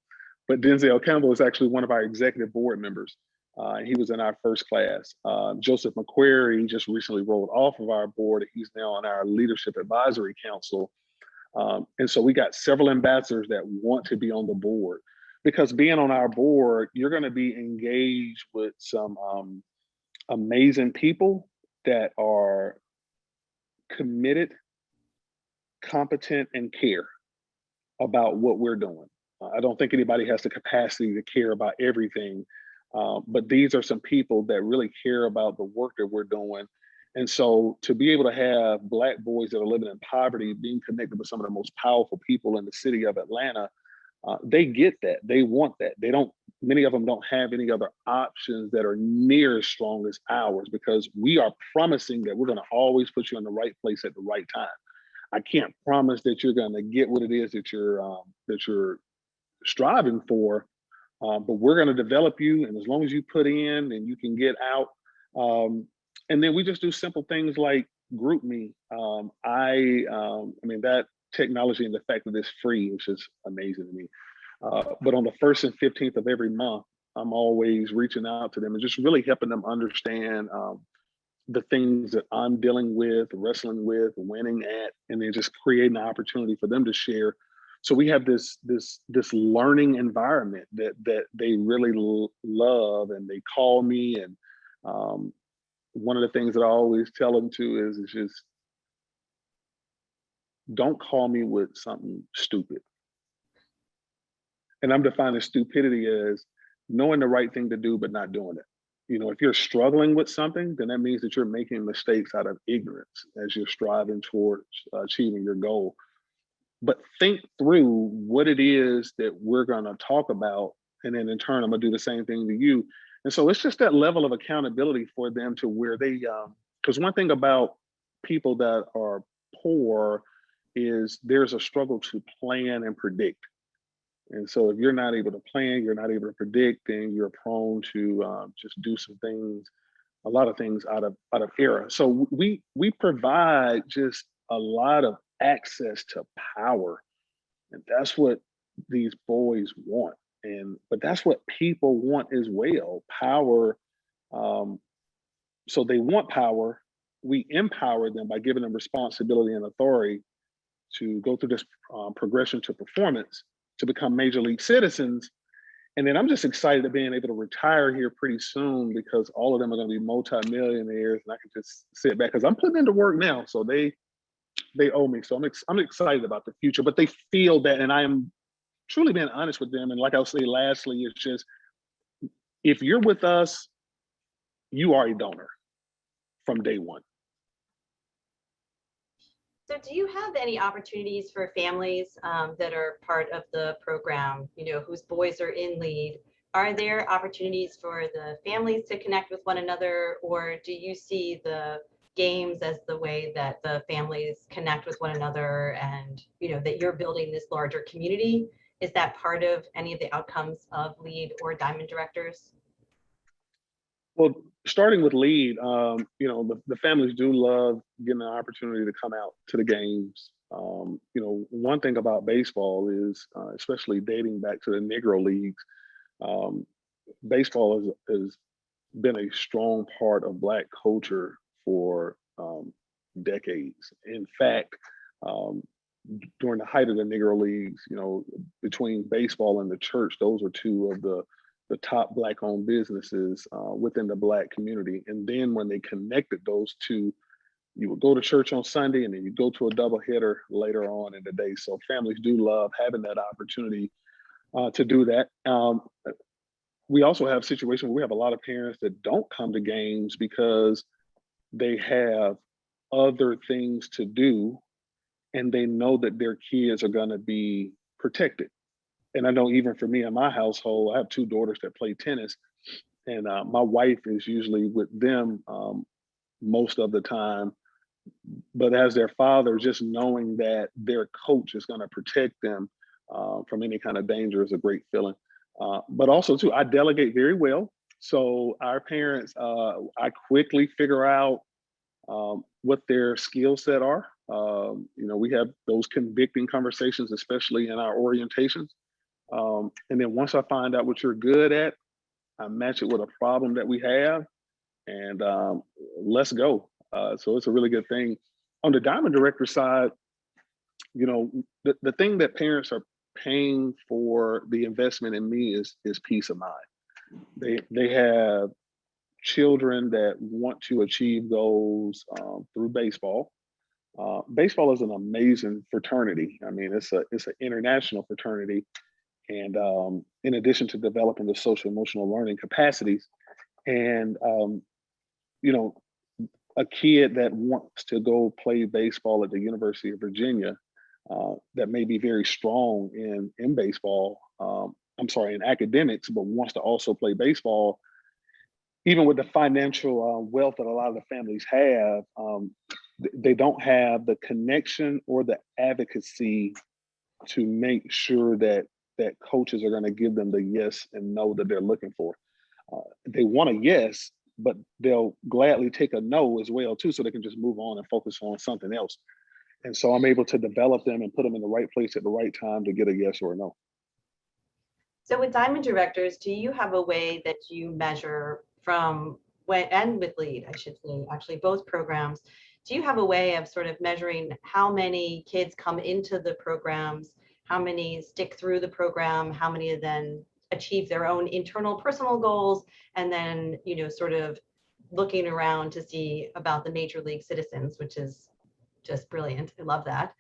but Denzel Campbell is actually one of our executive board members. He was in our first class. Joseph McQuarrie just recently rolled off of our board. He's now on our leadership advisory council. And so we got several ambassadors that want to be on the board, because being on our board, you're going to be engaged with some amazing people that are committed, competent, and care about what we're doing. I don't think anybody has the capacity to care about everything, but these are some people that really care about the work that we're doing. And so to be able to have Black boys that are living in poverty being connected with some of the most powerful people in the city of Atlanta, they get that. They want that. Many of them don't have any other options that are near as strong as ours, because we are promising that we're going to always put you in the right place at the right time. I can't promise that you're going to get what it is that you're striving for, but we're going to develop you. And as long as you put in and you can get out, and then we just do simple things like group me. I mean, that technology and the fact that it's free is just amazing to me. But on the 1st and 15th of every month, I'm always reaching out to them and just really helping them understand the things that I'm dealing with, wrestling with, winning at, and then just creating an opportunity for them to share. So we have this learning environment that they really love, and they call me. And one of the things that I always tell them too is just don't call me with something stupid. And I'm defining stupidity as knowing the right thing to do, but not doing it. If you're struggling with something, then that means that you're making mistakes out of ignorance as you're striving towards achieving your goal. But think through what it is that we're going to talk about. And then in turn, I'm going to do the same thing to you. And so it's just that level of accountability for them to where they, because one thing about people that are poor is there's a struggle to plan and predict. And so if you're not able to plan, you're not able to predict, then you're prone to just do some things, a lot of things out of error. So we provide just a lot of access to power. And that's what these boys want. But that's what people want as well, power. So they want power. We empower them by giving them responsibility and authority to go through this progression to performance, to become major league citizens. And then I'm just excited at being able to retire here pretty soon, because all of them are going to be multimillionaires, and I can just sit back because I'm putting into work now. So they owe me. So I'm excited about the future, but they feel that, and I am truly being honest with them. And like I'll say lastly, it's just, if you're with us, you are a donor from day one. So do you have any opportunities for families that are part of the program, whose boys are in L.E.A.D? Are there opportunities for the families to connect with one another, or do you see the games as the way that the families connect with one another, and that you're building this larger community? Is that part of any of the outcomes of L.E.A.D or Diamond Directors? Well, starting with L.E.A.D, the families do love getting an opportunity to come out to the games. One thing about baseball is, especially dating back to the Negro leagues, baseball is been a strong part of Black culture for decades. In fact, um, during the height of the Negro Leagues, between baseball and the church, those are two of the top Black-owned businesses within the Black community. And then when they connected those two, you would go to church on Sunday and then you go to a doubleheader later on in the day. So families do love having that opportunity to do that. We also have situations where we have a lot of parents that don't come to games because they have other things to do and they know that their kids are going to be protected. And I know even for me in my household, I have two daughters that play tennis, and my wife is usually with them most of the time. But as their father, just knowing that their coach is going to protect them from any kind of danger is a great feeling. But also, too, I delegate very well. So our parents, I quickly figure out what their skill set are. We have those convicting conversations, especially in our orientations. And then once I find out what you're good at, I match it with a problem that we have, and let's go. So it's a really good thing. On the Diamond Director side, the thing that parents are paying for the investment in me is peace of mind. They have children that want to achieve goals through baseball. Baseball is an amazing fraternity. I mean, it's an international fraternity, and in addition to developing the social emotional learning capacities, and a kid that wants to go play baseball at the University of Virginia, that may be very strong in baseball. In academics, but wants to also play baseball. Even with the financial wealth that a lot of the families have, they don't have the connection or the advocacy to make sure that coaches are going to give them the yes and no that they're looking for. They want a yes, but they'll gladly take a no as well too, so they can just move on and focus on something else. And so I'm able to develop them and put them in the right place at the right time to get a yes or a no. So with Diamond Directors, do you have a way that you measure from and with L.E.A.D, I should say, actually both programs, do you have a way of sort of measuring how many kids come into the programs, how many stick through the program, how many then achieve their own internal personal goals, and then, sort of looking around to see about the major league citizens, which is just brilliant. I love that.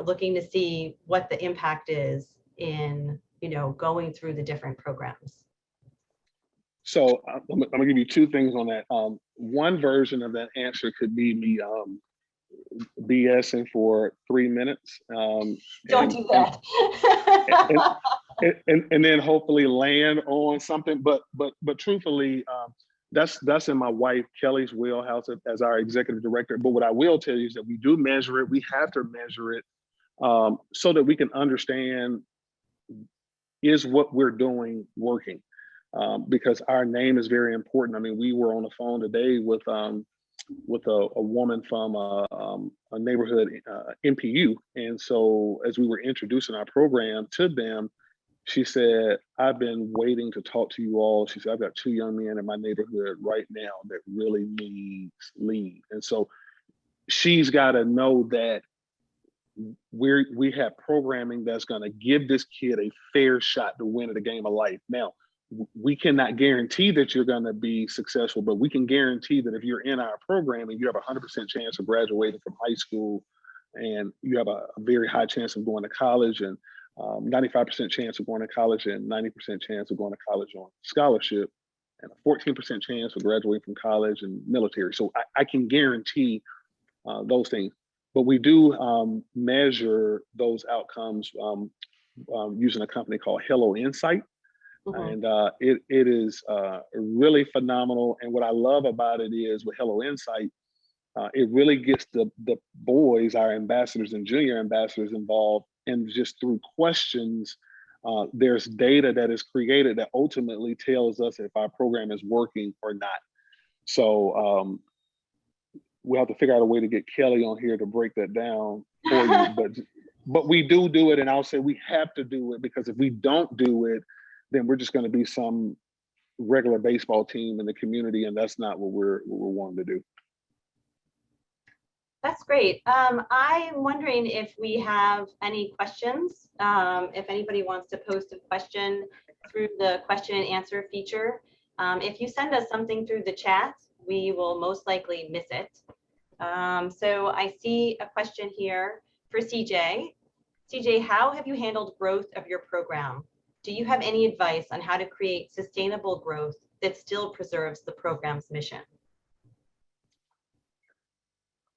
Looking to see what the impact is in, going through the different programs. So I'm gonna give you two things on that. One version of that answer could be me BSing for 3 minutes. Don't do that. And then hopefully land on something. But truthfully, that's in my wife Kelly's wheelhouse as our executive director. But what I will tell you is that we do measure it. We have to measure it so that we can understand, is what we're doing working? Because our name is very important. I mean, we were on the phone today with a woman from a neighborhood MPU, and so as we were introducing our program to them, she said, "I've been waiting to talk to you all." She said, "I've got two young men in my neighborhood right now that really needs L.E.A.D," and so she's got to know that we have programming that's going to give this kid a fair shot to win at a game of life. Now, we cannot guarantee that you're going to be successful, but we can guarantee that if you're in our program and you have a 100% chance of graduating from high school, and you have a very high chance of going to college, and 95% chance of going to college, and 90% chance of going to college on scholarship, and a 14% chance of graduating from college and military. So I can guarantee those things. But we do measure those outcomes using a company called Hello Insight. And it is really phenomenal. And what I love about it is with Hello Insight, it really gets the boys, our ambassadors and junior ambassadors, involved. And just through questions, there's data that is created that ultimately tells us if our program is working or not. So we'll have to figure out a way to get Kelly on here to break that down for you. But we do it, and I'll say we have to do it, because if we don't do it, then we're just going to be some regular baseball team in the community, and that's not what we're wanting to do. That's great. I'm wondering if we have any questions. If anybody wants to post a question through the question and answer feature. If you send us something through the chat, we will most likely miss it. So I see a question here for CJ. CJ, how have you handled growth of your program? Do you have any advice on how to create sustainable growth that still preserves the program's mission?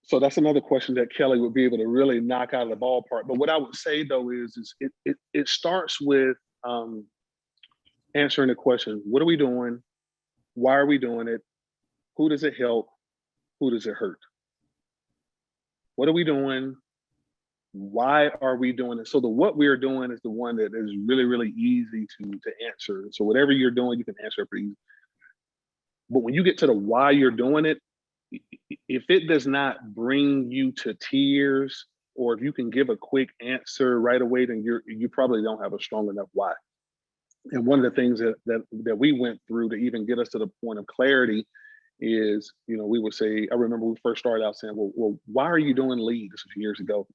So that's another question that Kelly would be able to really knock out of the ballpark. But what I would say though is it starts with answering the question, what are we doing? Why are we doing it? Who does it help? Who does it hurt? What are we doing? Why are we doing it? So the what we're doing is the one that is really, really easy to answer. So whatever you're doing, you can answer it pretty easy. But when you get to the why you're doing it, if it does not bring you to tears, or if you can give a quick answer right away, then you probably don't have a strong enough why. And one of the things that we went through to even get us to the point of clarity is, we would say, I remember we first started out saying, well, why are you doing L.E.A.D? This was years ago.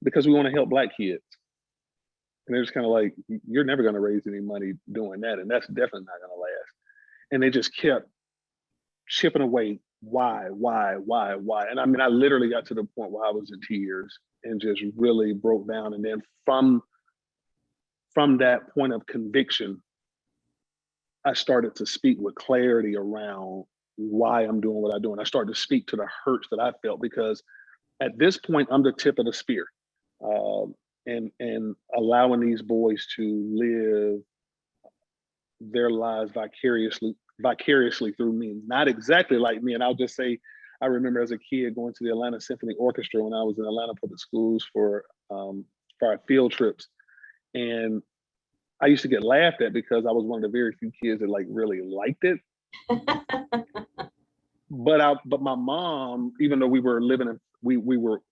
Because we want to help Black kids. And they're just kind of like, you're never going to raise any money doing that. And that's definitely not going to last. And they just kept chipping away. Why? And I mean, I literally got to the point where I was in tears and just really broke down. And then from that point of conviction, I started to speak with clarity around why I'm doing what I do. And I started to speak to the hurts that I felt, because at this point, I'm the tip of the spear. And allowing these boys to live their lives vicariously through me, not exactly like me. And I'll just say, I remember as a kid going to the Atlanta Symphony Orchestra when I was in Atlanta public schools for our field trips. And I used to get laughed at because I was one of the very few kids that like really liked it. But my mom, even though we were we were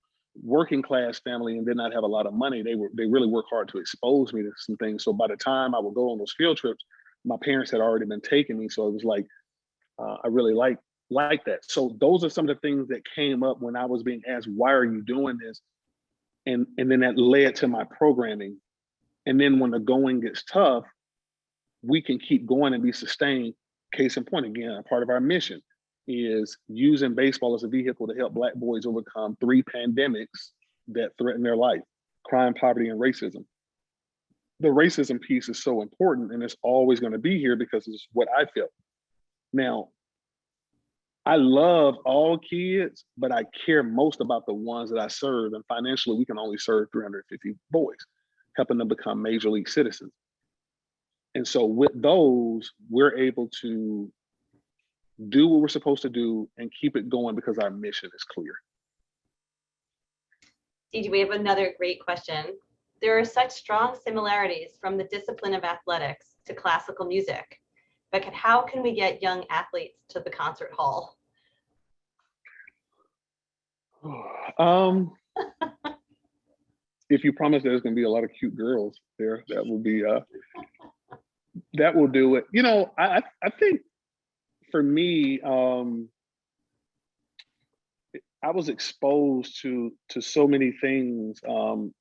working class family and did not have a lot of money, they really worked hard to expose me to some things. So by the time I would go on those field trips, my parents had already been taking me. So it was like, I really like that. So those are some of the things that came up when I was being asked, why are you doing this? And then that led to my programming. And then when the going gets tough, we can keep going and be sustained. Case in point, again, a part of our mission is using baseball as a vehicle to help Black boys overcome 3 pandemics that threaten their life: crime, poverty, and racism. The racism piece is so important, and it's always going to be here because it's what I feel. Now, I love all kids, but I care most about the ones that I serve. And financially, we can only serve 350 boys, helping them become major league citizens. And so with those, we're able to do what we're supposed to do and keep it going because our mission is clear. CJ, we have another great question. There are such strong similarities from the discipline of athletics to classical music, but how can we get young athletes to the concert hall? If you promise there's going to be a lot of cute girls there, that will be that will do it. I think for me, I was exposed to so many things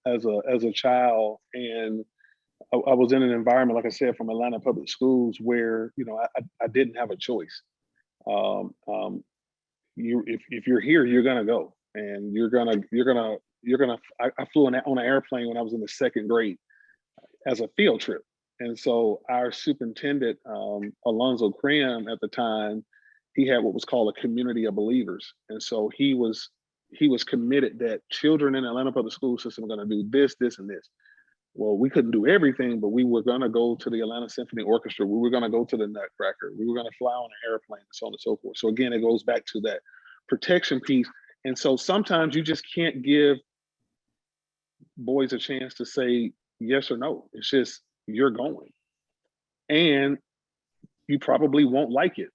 as a child, and I was in an environment, like I said, from Atlanta public schools, where I didn't have a choice. If you're here, you're gonna go, and you're gonna. I flew on an airplane when I was in the 2nd grade as a field trip. And so our superintendent, Alonzo Cram at the time, he had what was called a community of believers. And so he was committed that children in the Atlanta public school system are going to do this, this, and this. Well, we couldn't do everything, but we were going to go to the Atlanta Symphony Orchestra. We were going to go to the Nutcracker. We were going to fly on an airplane, and so on and so forth. So again, it goes back to that protection piece. And so sometimes you just can't give boys a chance to say yes or no. It's just, you're going, and you probably won't like it,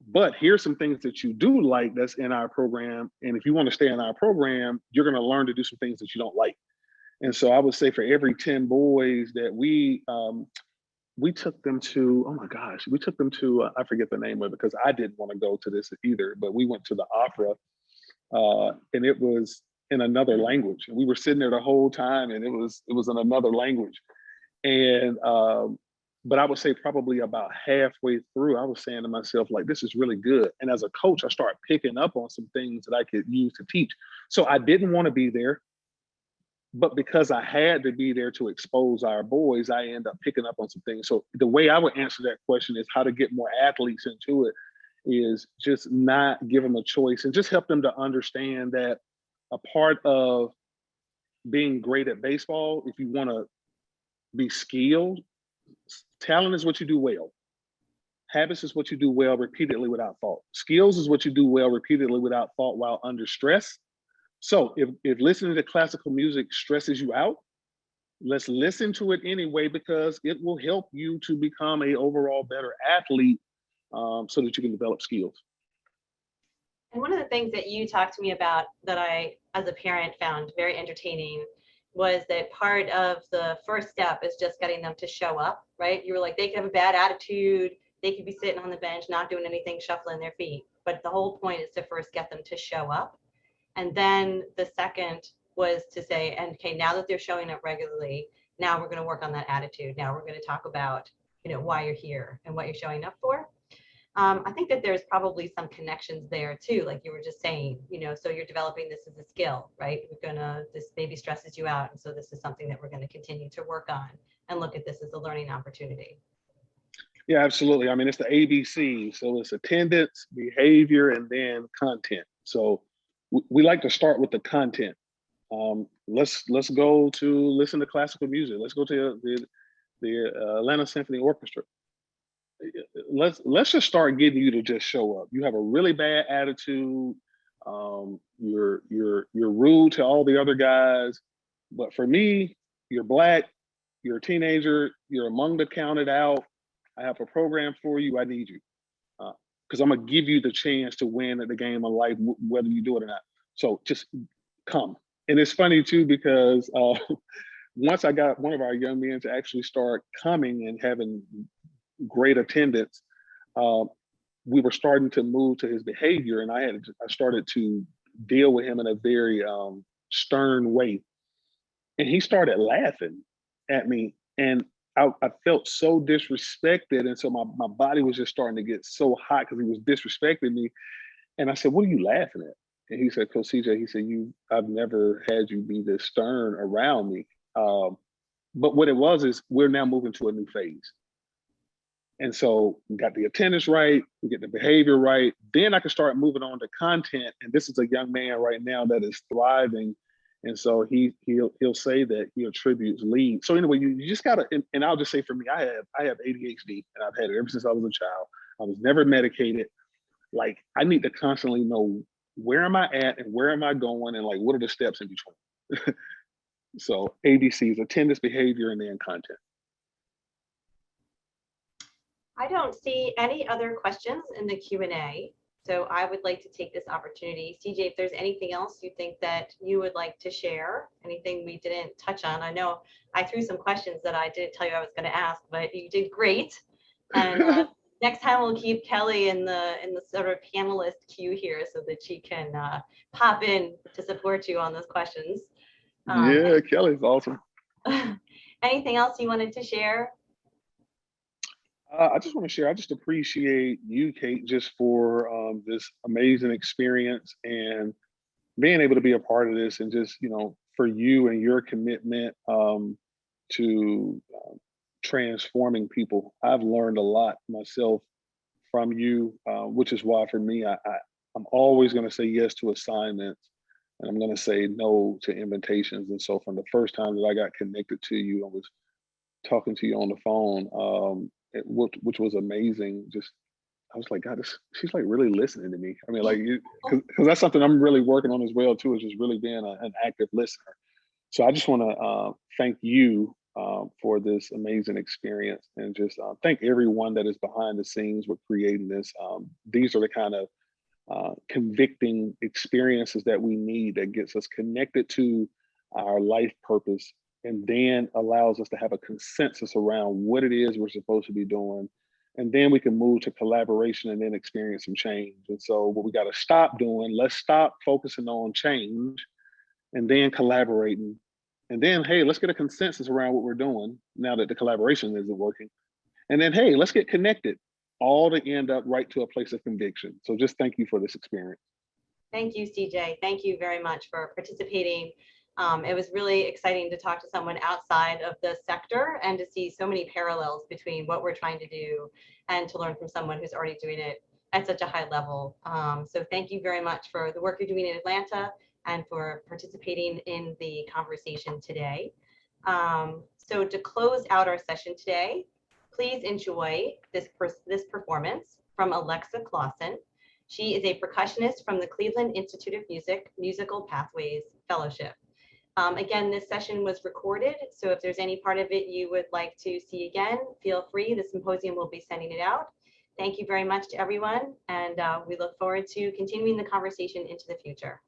but here's some things that you do like that's in our program. And if you want to stay in our program, you're going to learn to do some things that you don't like. And so I would say for every 10 boys that we we took them to, oh my gosh, we took them to, I forget the name of it because I didn't want to go to this either, but we went to the opera, and it was in another language. And we were sitting there the whole time, and it was in another language. And but I would say probably about halfway through, I was saying to myself, like, this is really good. And as a coach, I started picking up on some things that I could use to teach. So I didn't want to be there, but because I had to be there to expose our boys, I end up picking up on some things. So the way I would answer that question is how to get more athletes into it is just not give them a choice and just help them to understand that a part of being great at baseball, if you want to be skilled, talent is what you do well. Habits is what you do well repeatedly without fault. Skills is what you do well repeatedly without fault while under stress. So if listening to classical music stresses you out, let's listen to it anyway, because it will help you to become a overall better athlete, so that you can develop skills. And one of the things that you talked to me about that I, as a parent, found very entertaining was that part of the first step is just getting them to show up, right? You were like, they could have a bad attitude, they could be sitting on the bench, not doing anything, shuffling their feet. But the whole point is to first get them to show up. And then the second was to say, and okay, now that they're showing up regularly, now we're going to work on that attitude. Now we're going to talk about, why you're here and what you're showing up for. I think that there's probably some connections there too, like you were just saying, so you're developing this as a skill, right? This baby stresses you out. And so this is something that we're going to continue to work on and look at this as a learning opportunity. Yeah, absolutely. I mean, it's the ABC. So it's attendance, behavior, and then content. So we like to start with the content. Let's go to listen to classical music. Let's go to the Atlanta Symphony Orchestra. Let's just start getting you to just show up. You have a really bad attitude. You're rude to all the other guys, but for me, you're Black, you're a teenager, you're among the counted out. I have a program for you. I need you, because I'm gonna give you the chance to win at the game of life, whether you do it or not. So just come. And it's funny too, because once I got one of our young men to actually start coming and having great attendance, we were starting to move to his behavior, and I started to deal with him in a very stern way, and he started laughing at me, and I felt so disrespected, and so my body was just starting to get so hot because he was disrespecting me, and I said, "What are you laughing at?" And he said, "Coach CJ," he said, I've never had you be this stern around me." But what it was is we're now moving to a new phase. And so we got the attendance right, we get the behavior right, then I can start moving on to content. And this is a young man right now that is thriving. And so he'll say that he attributes L.E.A.D. So anyway, you just gotta, and I'll just say for me, I have ADHD, and I've had it ever since I was a child. I was never medicated. Like, I need to constantly know, where am I at and where am I going, and like, what are the steps in between? So ABCs: attendance, behavior, and then content. I don't see any other questions in the Q&A, so I would like to take this opportunity. CJ, if there's anything else you think that you would like to share, anything we didn't touch on. I know I threw some questions that I didn't tell you I was going to ask, but you did great. And next time we'll keep Kelly in the sort of panelist queue here so that she can pop in to support you on those questions. Yeah, Kelly's awesome. Anything else you wanted to share? I just want to share, I just appreciate you, Kate, just for this amazing experience and being able to be a part of this, and just, for you and your commitment to transforming people. I've learned a lot myself from you, which is why for me, I'm always going to say yes to assignments, and I'm going to say no to invitations. And so from the first time that I got connected to you, I was talking to you on the phone, which was amazing. Just, I was like, God, she's like really listening to me. I mean, like, because that's something I'm really working on as well too, is just really being an active listener. So I just want to thank you for this amazing experience, and just thank everyone that is behind the scenes with creating this. These are the kind of convicting experiences that we need, that gets us connected to our life purpose, and then allows us to have a consensus around what it is we're supposed to be doing. And then we can move to collaboration and then experience some change. And so what we got to stop doing, let's stop focusing on change and then collaborating. And then, hey, let's get a consensus around what we're doing now that the collaboration isn't working. And then, hey, let's get connected, all to end up right to a place of conviction. So just thank you for this experience. Thank you, CJ. Thank you very much for participating. It was really exciting to talk to someone outside of the sector and to see so many parallels between what we're trying to do and to learn from someone who's already doing it at such a high level. So thank you very much for the work you're doing in Atlanta and for participating in the conversation today. So to close out our session today, please enjoy this performance from Alexa Clausen. She is a percussionist from the Cleveland Institute of Music Musical Pathways Fellowship. Again, this session was recorded, so if there's any part of it you would like to see again, feel free. The symposium will be sending it out. Thank you very much to everyone, and we look forward to continuing the conversation into the future.